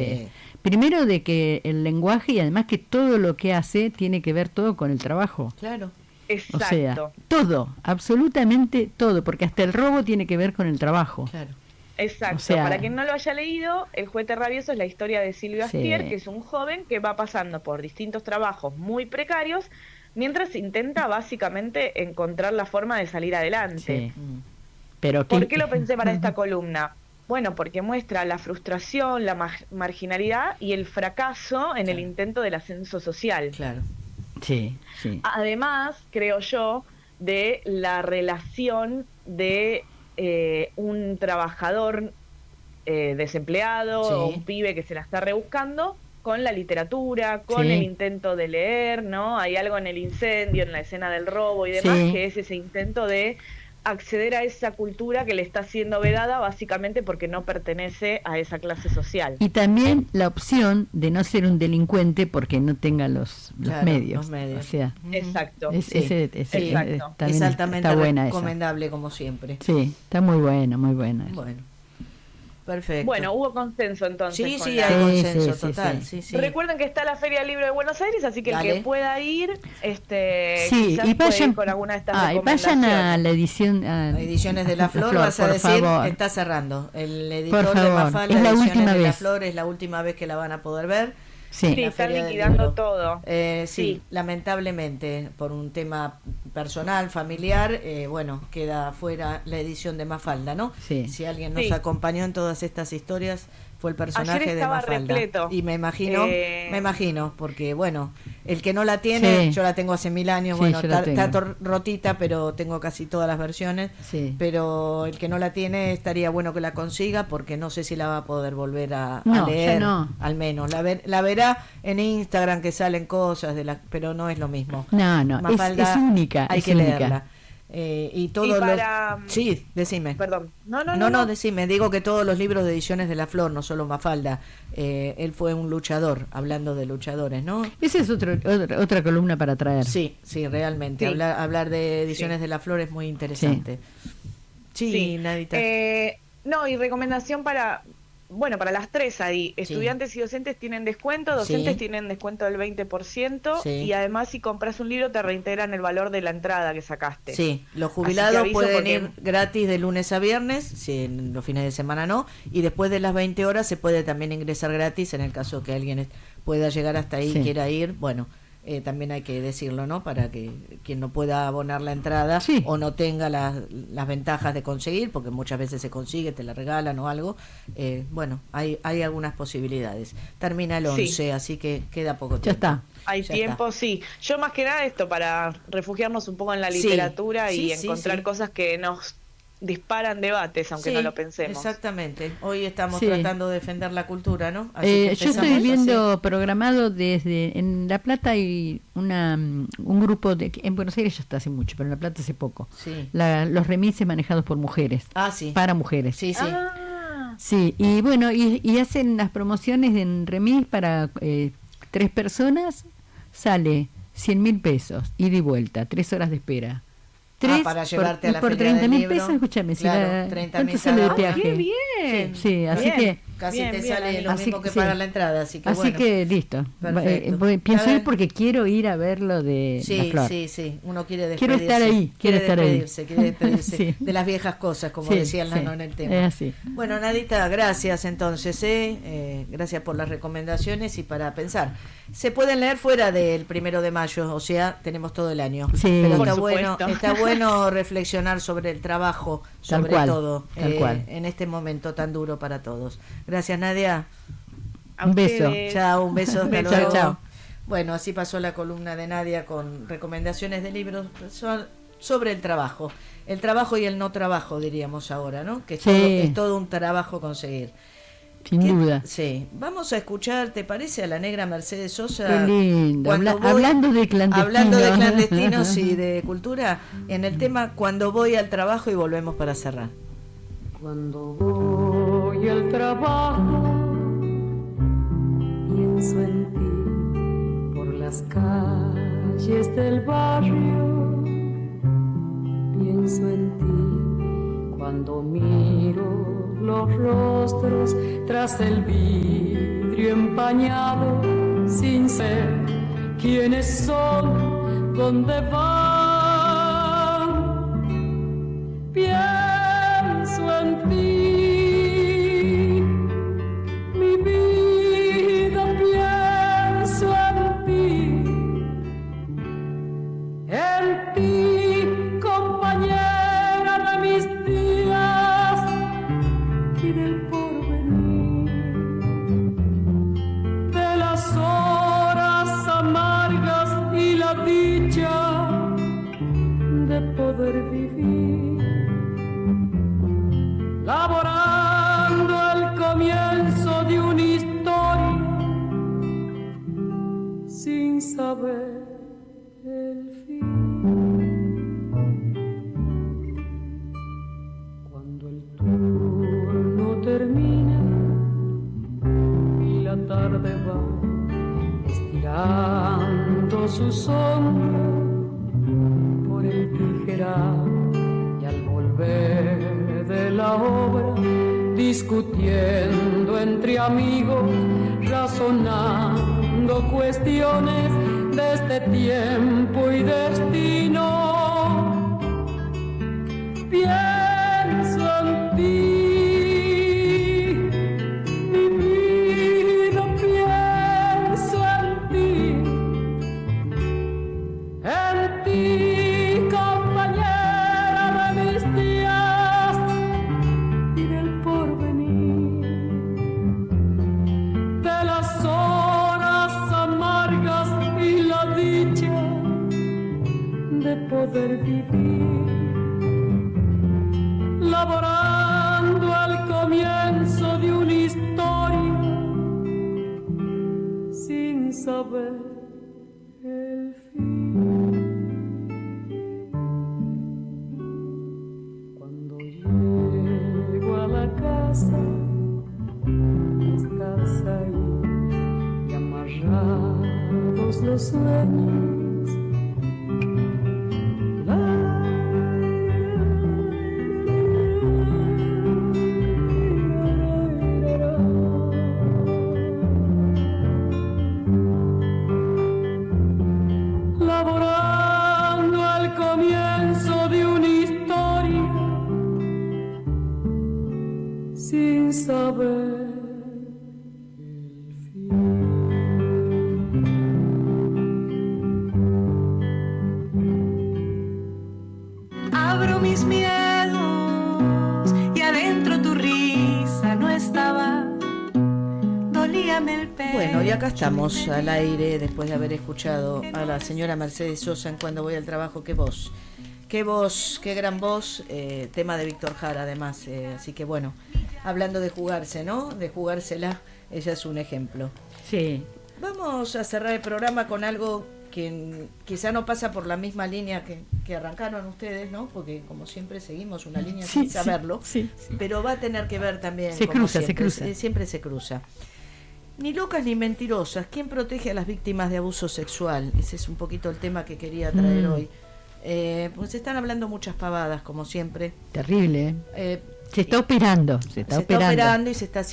primero de que el lenguaje y además que todo lo que hace tiene que ver todo con el trabajo. Claro. Exacto. O sea, todo, absolutamente todo, porque hasta el robo tiene que ver con el trabajo. Claro. Exacto. O sea, para quien no lo haya leído, El juguete rabioso es la historia de Silvio Astier, que es un joven que va pasando por distintos trabajos muy precarios mientras intenta básicamente encontrar la forma de salir adelante. Pero ¿por qué lo pensé para esta columna? Bueno, porque muestra la frustración, la marginalidad y el fracaso en el intento del ascenso social. Claro. Sí. Además, creo yo, de la relación de un trabajador desempleado o un pibe que se la está rebuscando con la literatura, con el intento de leer, ¿no? Hay algo en el incendio, en la escena del robo y demás, que es ese intento de acceder a esa cultura que le está siendo vedada básicamente porque no pertenece a esa clase social. Y también la opción de no ser un delincuente porque no tenga los medios. O sea, exacto. Es altamente recomendable como siempre. Sí, está muy buena. Bueno. Perfecto. Bueno, hubo consenso entonces. Sí, hay consenso total. Sí. Recuerden que está la Feria del Libro de Buenos Aires, así que el que pueda ir, quizás y puede ir con alguna de estas recomendaciones. Y vayan a la edición. Ediciones de la Flor, vas a decir, está cerrando. El editor de Mafalda, es la Ediciones última de vez. la Flor, es la última vez que la van a poder ver. Sí, están liquidando todo. Lamentablemente, por un tema personal, familiar, queda fuera la edición de Mafalda, ¿no? Sí. Si alguien nos acompañó en todas estas historias, fue el personaje de Mafalda. Repleto. Y me imagino, porque el que no la tiene, yo la tengo hace 1000 años, está rotita, pero tengo casi todas las versiones, pero el que no la tiene estaría bueno que la consiga, porque no sé si la va a poder volver a leer, al menos. La verá en Instagram que salen cosas, pero no es lo mismo. No, Mafalda, es única. Hay que leerla. Y todo Sí, decime. Perdón. No, decime. Digo que todos los libros de Ediciones de la Flor, no solo Mafalda, él fue un luchador, hablando de luchadores, ¿no? Esa es otra columna para traer. Sí, realmente. Hablar de Ediciones de la Flor es muy interesante. Sí, Nadita. Y recomendación para las tres ahí. Estudiantes y docentes tienen descuento, docentes tienen descuento del 20%, y además si compras un libro te reintegran el valor de la entrada que sacaste. Sí, los jubilados pueden ir gratis de lunes a viernes, si en los fines de semana no, y después de las 20 horas se puede también ingresar gratis en el caso que alguien pueda llegar hasta ahí y quiera ir. también hay que decirlo, ¿no? Para que quien no pueda abonar la entrada o no tenga las ventajas de conseguir, porque muchas veces se consigue, te la regalan o algo, bueno, hay algunas posibilidades. Termina el 11, así que queda poco tiempo. Ya está. Hay tiempo, sí. Yo más que nada esto, para refugiarnos un poco en la literatura y encontrar cosas que nos disparan debates, aunque no lo pensemos. Exactamente. Hoy estamos tratando de defender la cultura, ¿no? Así yo estoy viendo programado desde... En La Plata hay un grupo en Buenos Aires ya está hace mucho, pero en La Plata hace poco. Sí. Los remises manejados por mujeres. Para mujeres. Sí, sí. Sí, y bueno, y hacen las promociones en remis para 3 personas, sale 100.000 pesos, ida y vuelta, 3 horas de espera. Para llevarte a la por feria 30.000 pesos, escúchame, claro, si ¿cuánto sale de peaje? ¡Qué bien! Sí, así que casi te sale lo mismo que pagar la entrada, así que así que listo. Pienso ir porque quiero ir a ver lo de la Flor. Sí, uno quiere despedirse. Quiero estar ahí, quiere despedirse de las viejas cosas, como decía el Nano en el tema. Es así. Bueno, Nadita, gracias entonces, gracias por las recomendaciones y para pensar. Se pueden leer fuera del 1 de mayo, o sea, tenemos todo el año. Sí, pero está bueno reflexionar sobre el trabajo, sobre todo, en este momento tan duro para todos. Gracias, Nadia. Un beso. Chao, un beso. Hasta luego. Chao. Bueno, así pasó la columna de Nadia con recomendaciones de libros sobre el trabajo. El trabajo y el no trabajo, diríamos ahora, ¿no? Que es todo un trabajo conseguir. Sin duda. Sí. Vamos a escuchar, ¿te parece? A la negra Mercedes Sosa. Qué lindo. Hablando de clandestinos. Hablando de clandestinos y de cultura, en el tema Cuando voy al trabajo, y volvemos para cerrar. Cuando voy al trabajo, pienso en ti por las calles del barrio, pienso en ti cuando miro los rostros tras el vidrio empañado, sin ser quiénes son, dónde van. Pienso en ti, mi vida, pienso en ti, compañera de mis días y del porvenir, de las horas amargas y la dicha de poder vivir, laborando el comienzo de una historia sin saber el fin. Cuando el turno termina y la tarde va estirando su sombra por el tijeral, y al volver de la obra, discutiendo entre amigos, razonando cuestiones de este tiempo y destino, pienso en ti, mi vida, pienso en ti, compañera de mis días y del porvenir, de las horas amargas y la dicha de poder vivir, laborando al comienzo de una historia sin saber el fin. Cuando llego a la casa, estás ahí y amarrados los sueños. Laborando al comienzo de una historia sin saber el fin. Bueno, y acá estamos al aire después de haber escuchado a la señora Mercedes Sosa en Cuando voy al trabajo. Qué voz, qué gran voz, tema de Víctor Jara además, así que bueno, hablando de jugarse, ¿no? De jugársela, ella es un ejemplo. Sí. Vamos a cerrar el programa con algo que quizá no pasa por la misma línea que arrancaron ustedes, ¿no? Porque como siempre seguimos una línea sin saberlo, pero va a tener que ver también, se cruza. Siempre se cruza. Ni locas ni mentirosas, ¿quién protege a las víctimas de abuso sexual? Ese es un poquito el tema que quería traer hoy. Pues se están hablando muchas pavadas, como siempre. Terrible. Se está operando. Se está operando y se está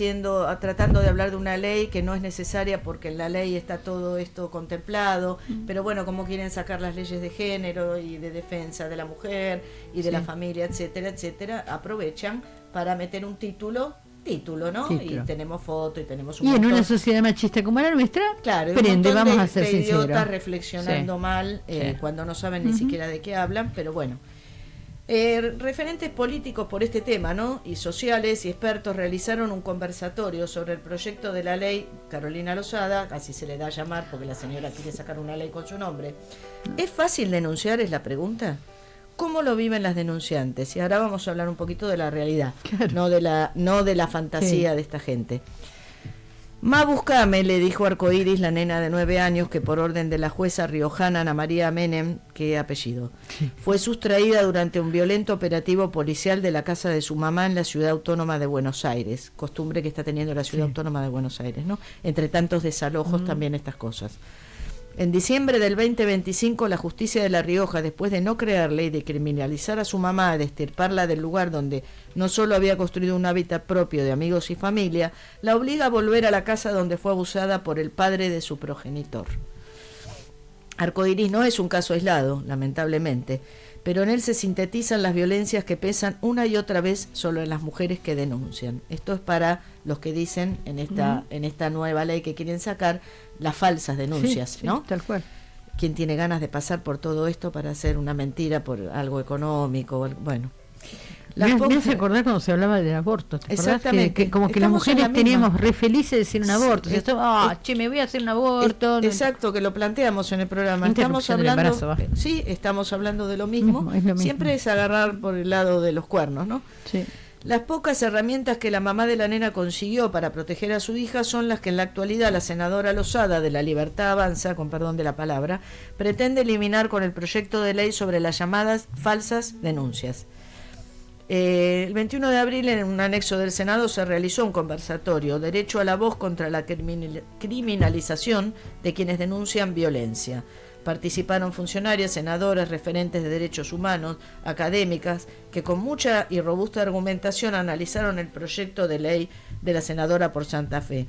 tratando de hablar de una ley que no es necesaria porque en la ley está todo esto contemplado, pero bueno, como quieren sacar las leyes de género y de defensa de la mujer y de la familia, etcétera, etcétera, aprovechan para meter un título, ¿no? Y tenemos foto y tenemos un y montón, en una sociedad machista como la nuestra, claro, prende, vamos a ser sinceros, idiotas reflexionando mal cuando no saben ni siquiera de qué hablan, pero bueno. Referentes políticos por este tema, ¿no? Y sociales y expertos realizaron un conversatorio sobre el proyecto de la ley Carolina Lozada, así se le da a llamar porque la señora quiere sacar una ley con su nombre. ¿Es fácil denunciar? Es la pregunta. ¿Cómo lo viven las denunciantes? Y ahora vamos a hablar un poquito de la realidad, no de la fantasía de esta gente. Ma buscame, le dijo Arcoiris, la nena de 9 años, que por orden de la jueza riojana Ana María Menem, qué apellido, fue sustraída durante un violento operativo policial de la casa de su mamá en la Ciudad Autónoma de Buenos Aires, costumbre que está teniendo la Ciudad Autónoma de Buenos Aires, ¿no? Entre tantos desalojos también estas cosas. En diciembre del 2025, la justicia de La Rioja, después de no creerle y de criminalizar a su mamá, de extirparla del lugar donde no solo había construido un hábitat propio de amigos y familia, la obliga a volver a la casa donde fue abusada por el padre de su progenitor. Arcoiris no es un caso aislado, lamentablemente, pero en él se sintetizan las violencias que pesan una y otra vez solo en las mujeres que denuncian. Esto es para los que dicen en esta nueva ley que quieren sacar las falsas denuncias, ¿no? Tal cual. ¿Quién tiene ganas de pasar por todo esto para hacer una mentira por algo económico? Bueno. Me hace acordar cuando se hablaba del aborto. ¿Te acordás? Que como que las mujeres teníamos re felices de decir un aborto. Me voy a hacer un aborto. Exacto, que lo planteamos en el programa. Estamos hablando de lo mismo. Siempre es agarrar por el lado de los cuernos, ¿no? Sí. Las pocas herramientas que la mamá de la nena consiguió para proteger a su hija son las que en la actualidad la senadora Lozada de La Libertad Avanza, con perdón de la palabra, pretende eliminar con el proyecto de ley sobre las llamadas falsas denuncias. El 21 de abril, en un anexo del Senado, se realizó un conversatorio, Derecho a la voz contra la criminalización de quienes denuncian violencia. Participaron funcionarias, senadoras, referentes de derechos humanos, académicas, que con mucha y robusta argumentación analizaron el proyecto de ley de la senadora por Santa Fe.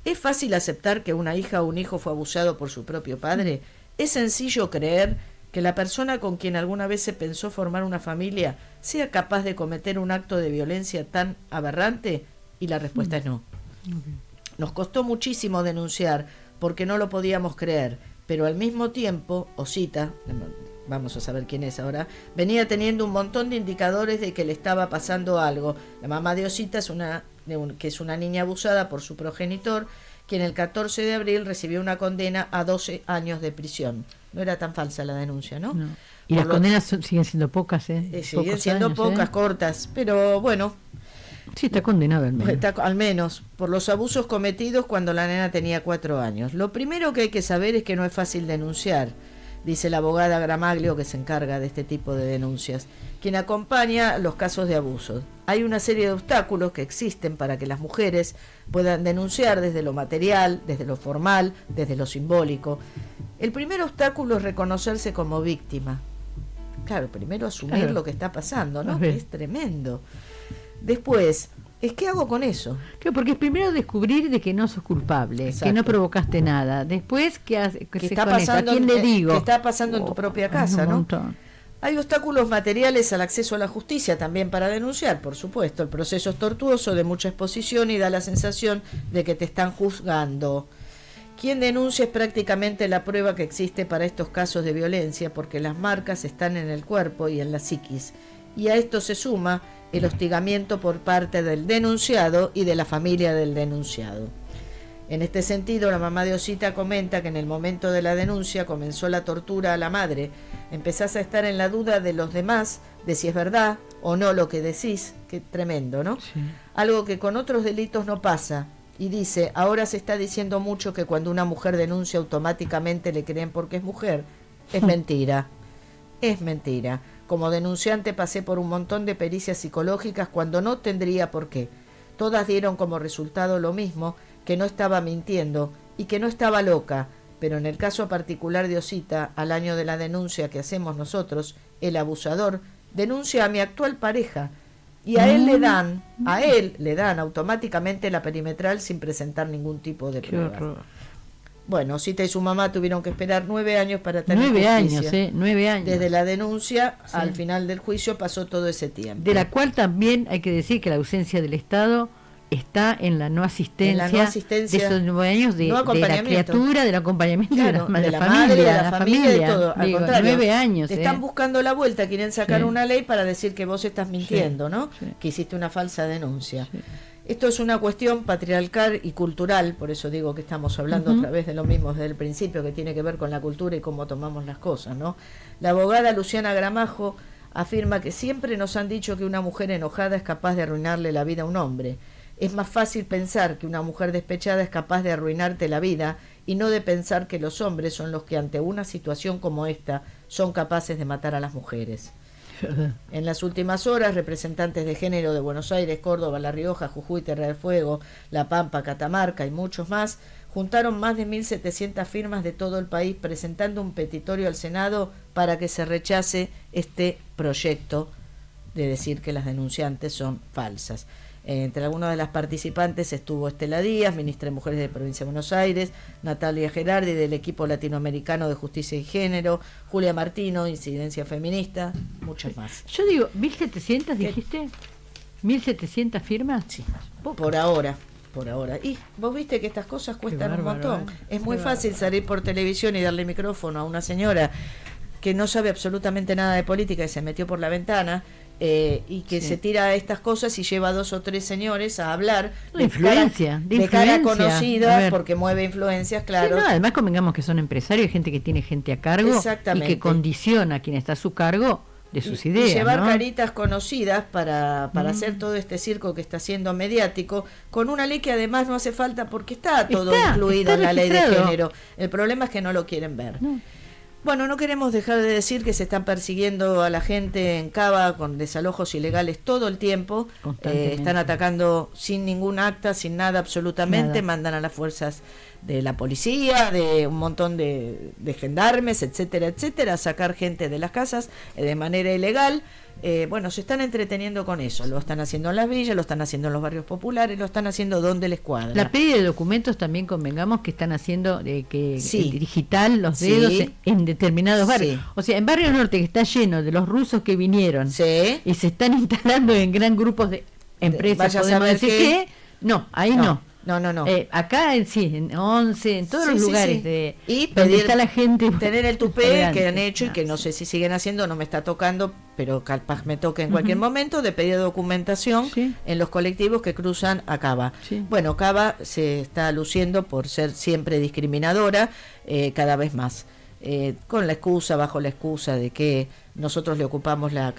¿Es fácil aceptar que una hija o un hijo fue abusado por su propio padre? ¿Es sencillo creer que la persona con quien alguna vez se pensó formar una familia sea capaz de cometer un acto de violencia tan aberrante? Y la respuesta es no. Nos costó muchísimo denunciar porque no lo podíamos creer, pero al mismo tiempo, Osita, vamos a saber quién es ahora, venía teniendo un montón de indicadores de que le estaba pasando algo. La mamá de Osita que es una niña abusada por su progenitor, quien el 14 de abril recibió una condena a 12 años de prisión. No era tan falsa la denuncia, ¿no? Y las condenas siguen siendo pocas, siguen siendo pocas, cortas, pero bueno. Sí, está condenada al menos. Al menos, por los abusos cometidos cuando la nena tenía 4 años. Lo primero que hay que saber es que no es fácil denunciar, dice la abogada Gramaglio, que se encarga de este tipo de denuncias, quien acompaña los casos de abuso. Hay una serie de obstáculos que existen para que las mujeres puedan denunciar desde lo material, desde lo formal, desde lo simbólico. El primer obstáculo es reconocerse como víctima. Claro, primero asumir lo que está pasando, ¿no? Que es tremendo. Después, ¿qué hago con eso? Claro, porque es primero descubrir de que no sos culpable, exacto, que no provocaste nada. Después, ¿qué está pasando? ¿A quién le digo? ¿Qué está pasando en tu propia casa, no? Hay obstáculos materiales al acceso a la justicia también para denunciar, por supuesto. El proceso es tortuoso, de mucha exposición y da la sensación de que te están juzgando. Quien denuncia es prácticamente la prueba que existe para estos casos de violencia, porque las marcas están en el cuerpo y en la psiquis. Y a esto se suma el hostigamiento por parte del denunciado y de la familia del denunciado. En este sentido, la mamá de Osita comenta que en el momento de la denuncia comenzó la tortura a la madre. Empezás a estar en la duda de los demás, de si es verdad o no lo que decís. Qué tremendo, ¿no? Sí. Algo que con otros delitos no pasa. Y dice, ahora se está diciendo mucho que cuando una mujer denuncia automáticamente le creen porque es mujer. Es mentira. Es mentira. Como denunciante pasé por un montón de pericias psicológicas cuando no tendría por qué. Todas dieron como resultado lo mismo, que no estaba mintiendo y que no estaba loca, pero en el caso particular de Osita, al año de la denuncia que hacemos nosotros, el abusador denuncia a mi actual pareja y a él le dan automáticamente la perimetral sin presentar ningún tipo de prueba. Bueno, Osita y su mamá tuvieron que esperar 9 años para tener justicia. 9 años. Desde la denuncia al final del juicio pasó todo ese tiempo. De la cual también hay que decir que la ausencia del Estado está en la no asistencia, de esos 9 años de la criatura, del acompañamiento, claro, de la madre, de la familia, de todo. Al contrario, 9 años. Te están buscando la vuelta, quieren sacar una ley para decir que vos estás mintiendo, ¿no? Que hiciste una falsa denuncia. Esto es una cuestión patriarcal y cultural, por eso digo que estamos hablando otra vez de lo mismo desde el principio, que tiene que ver con la cultura y cómo tomamos las cosas, ¿no? La abogada Luciana Gramajo afirma que siempre nos han dicho que una mujer enojada es capaz de arruinarle la vida a un hombre. Es más fácil pensar que una mujer despechada es capaz de arruinarte la vida y no de pensar que los hombres son los que ante una situación como esta son capaces de matar a las mujeres. En las últimas horas, representantes de género de Buenos Aires, Córdoba, La Rioja, Jujuy, Tierra del Fuego, La Pampa, Catamarca y muchos más, juntaron más de 1.700 firmas de todo el país presentando un petitorio al Senado para que se rechace este proyecto de decir que las denunciantes son falsas. Entre algunas de las participantes estuvo Estela Díaz, ministra de Mujeres de la Provincia de Buenos Aires, Natalia Gerardi del equipo latinoamericano de Justicia y Género, Julia Martino, Incidencia Feminista, muchas más. Yo digo, 1.700 dijiste, 1.700 firmas. Sí, por ahora. Y vos viste que estas cosas cuestan un montón. Es muy fácil salir por televisión y darle micrófono a una señora que no sabe absolutamente nada de política y se metió por la ventana. Y que se tira estas cosas y lleva 2 o 3 señores a hablar de cara conocida, porque mueve influencias, claro. Sí, no, además convengamos que son empresarios, gente que tiene gente a cargo y que condiciona a quien está a su cargo de sus ideas. Y llevar caritas conocidas para hacer todo este circo que está siendo mediático, con una ley que además no hace falta porque está todo incluido en la ley de género. El problema es que no lo quieren ver. No. Bueno, no queremos dejar de decir que se están persiguiendo a la gente en Cava con desalojos ilegales todo el tiempo. Están atacando sin ningún acta, sin nada absolutamente. Mandan a las fuerzas de la policía, de un montón de gendarmes, etcétera, etcétera, a sacar gente de las casas de manera ilegal. Bueno, se están entreteniendo con eso. Lo están haciendo en las villas, lo están haciendo en los barrios populares, lo están haciendo donde les cuadra. La pérdida de documentos también convengamos que están haciendo digital los dedos en determinados barrios. O sea, en Barrio Norte, que está lleno de los rusos que vinieron y se están instalando en gran grupos de empresas, podemos decir que no, ahí no. No. Acá en 11, en todos los lugares y donde está la gente, tener el tupé que han hecho y que no sé si siguen haciendo, no me está tocando, pero capaz me toque en cualquier momento, de pedir documentación en los colectivos que cruzan a Cava. Bueno, Cava se está luciendo por ser siempre discriminadora, cada vez más, bajo la excusa de que nosotros le ocupamos la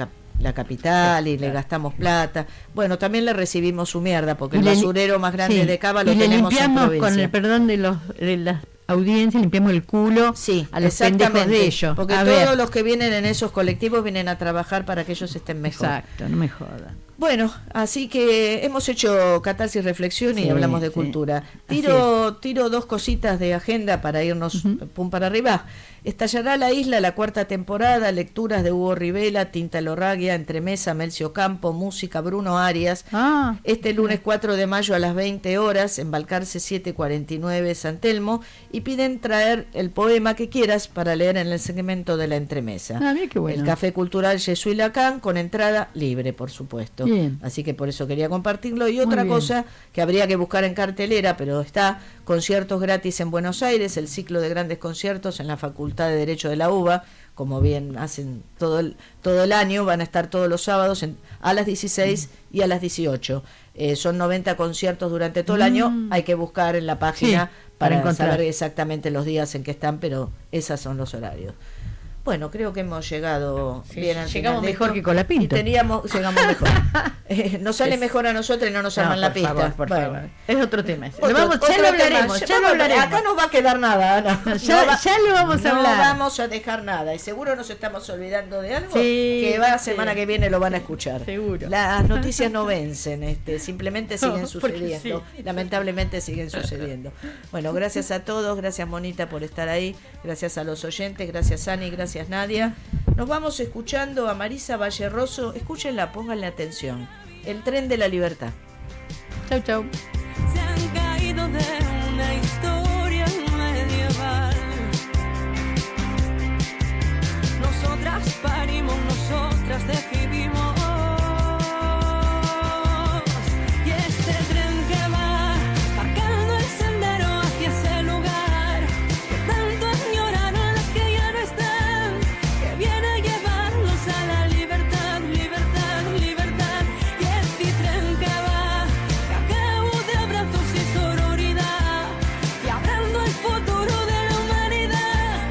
capital y le gastamos plata. Bueno, también le recibimos su mierda porque el basurero más grande de Cava lo tenemos en provincia. Con el perdón de las audiencias, limpiamos el culo a los pendejos de ellos. Porque todos los que vienen en esos colectivos vienen a trabajar para que ellos estén mejor. Exacto, no me jodan. Bueno, así que hemos hecho catarsis, reflexión y hablamos de cultura. Tiro 2 cositas de agenda para irnos pum para arriba. Estallará la isla la 4ª temporada, lecturas de Hugo Rivela, Tinta Lorragia, Entremesa, Melcio Campo, música Bruno Arias. Este lunes 4 de mayo a las 20 horas, Embalcarce 749 San Telmo, y piden traer el poema que quieras para leer en el segmento de la Entremesa. Qué bueno. El Café Cultural Yesuy Lacan con entrada libre, por supuesto. esto. Bien. Así que por eso quería compartirlo. Y otra cosa que habría que buscar en cartelera, pero está: conciertos gratis en Buenos Aires, el ciclo de grandes conciertos en la Facultad de Derecho de la UBA, como bien hacen todo el año, van a estar todos los sábados a las 16 y a las 18. Son 90 conciertos durante todo el año, hay que buscar en la página para saber exactamente los días en que están, pero esos son los horarios. Bueno, creo que hemos llegado bien al final. Llegamos mejor que con la Pinto. Llegamos mejor. Nos sale mejor a nosotros y no nos arman la pista. Por favor. Es otro tema. Ya lo hablaremos. Acá no va a quedar nada, Ana. Ya lo vamos a hablar. No vamos a dejar nada. Y seguro nos estamos olvidando de algo que la semana que viene lo van a escuchar. Seguro. Las noticias no vencen, simplemente siguen sucediendo. Lamentablemente siguen sucediendo. Bueno, gracias a todos. Gracias, Monita, por estar ahí. Gracias a los oyentes. Gracias, Ani. Gracias, Nadia. Nos vamos escuchando a Marisa Valleroso. Escúchenla, pónganle atención. El tren de la libertad. Chau, chau. Se han caído de una historia medieval. Nosotras parimos, nosotras decidimos. Y este tren que va marcando el sendero hacia ese lugar que tanto añoraron las que ya no están, que viene a llevarnos a la libertad, libertad, libertad. Y este tren que va cargado de abrazos y sororidad, y abriendo el futuro de la humanidad.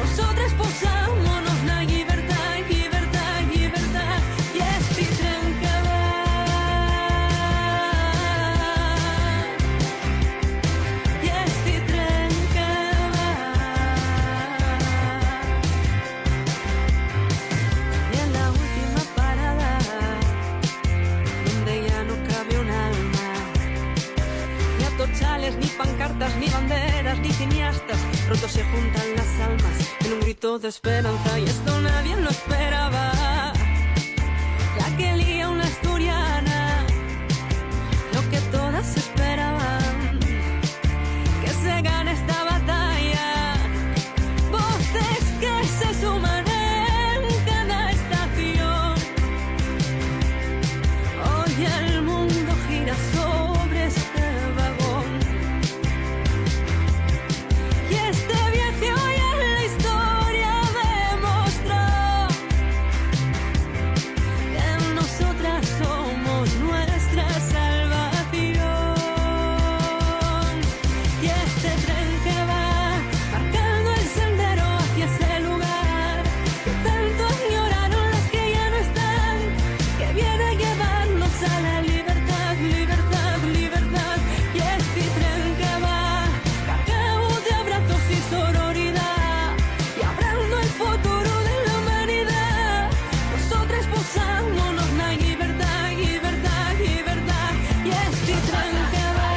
Nosotras posámonos la libertad, libertad, libertad. Y este tren que va, y este tren que va. Y en la última parada, donde ya no cabe un alma, ni atochales, ni pancartas, ni banderas, ni cineastas, pronto se juntan las almas en un grito de esperanza. Y esto nadie lo esperaba. La que lía una asturiana, lo que todas esperaban, que se gane esta batalla. Voces que se suman en cada estación. Hoy el mundo gira sobre este vagón, y este viaje hoy en la historia demostró que nosotras somos nuestra salvación. Y este tren que va marcando el sendero hacia ese lugar que tanto añoraron las que ya no están, que viene a llevarnos a la libertad, libertad, libertad. Y este tren que va cargado de abrazos y sororidad, y abriendo el futuro de la humanidad. Nosotras posámonos la libertad, libertad, libertad. Y este tren que va,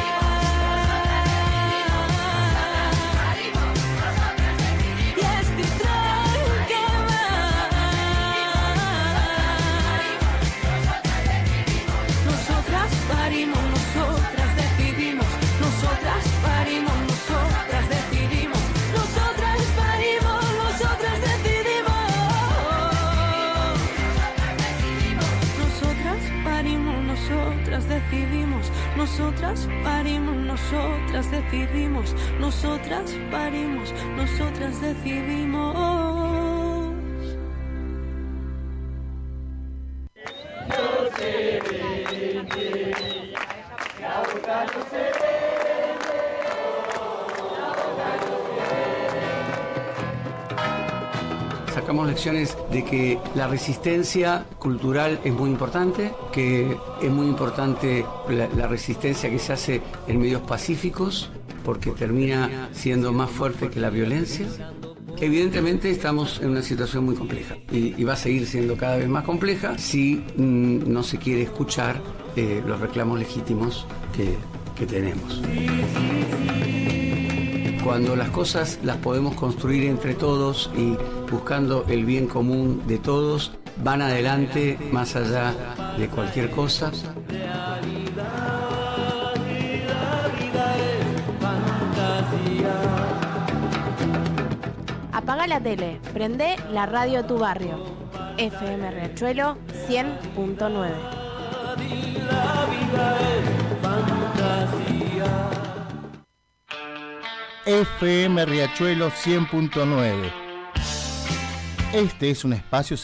y este tren que va. Nosotras parimos, nosotras decidimos. Nosotras parimos, nosotras decidimos. Nosotras parimos, nosotras decidimos. Nosotras parimos, nosotras decidimos. Nosotras parimos, nosotras decidimos. Nosotras parimos, nosotras decidimos. Sacamos lecciones de que la resistencia cultural es muy importante, que es muy importante la resistencia que se hace en medios pacíficos, porque termina siendo más fuerte que la violencia. Evidentemente estamos en una situación muy compleja y va a seguir siendo cada vez más compleja si no se quiere escuchar los reclamos legítimos que tenemos. Cuando las cosas las podemos construir entre todos y buscando el bien común de todos, van adelante más allá de cualquier cosa. Apaga la tele, prende la radio de tu barrio. FM Riachuelo 100.9. ti la vida es fantasía. FM Riachuelo 100.9. Este es un espacio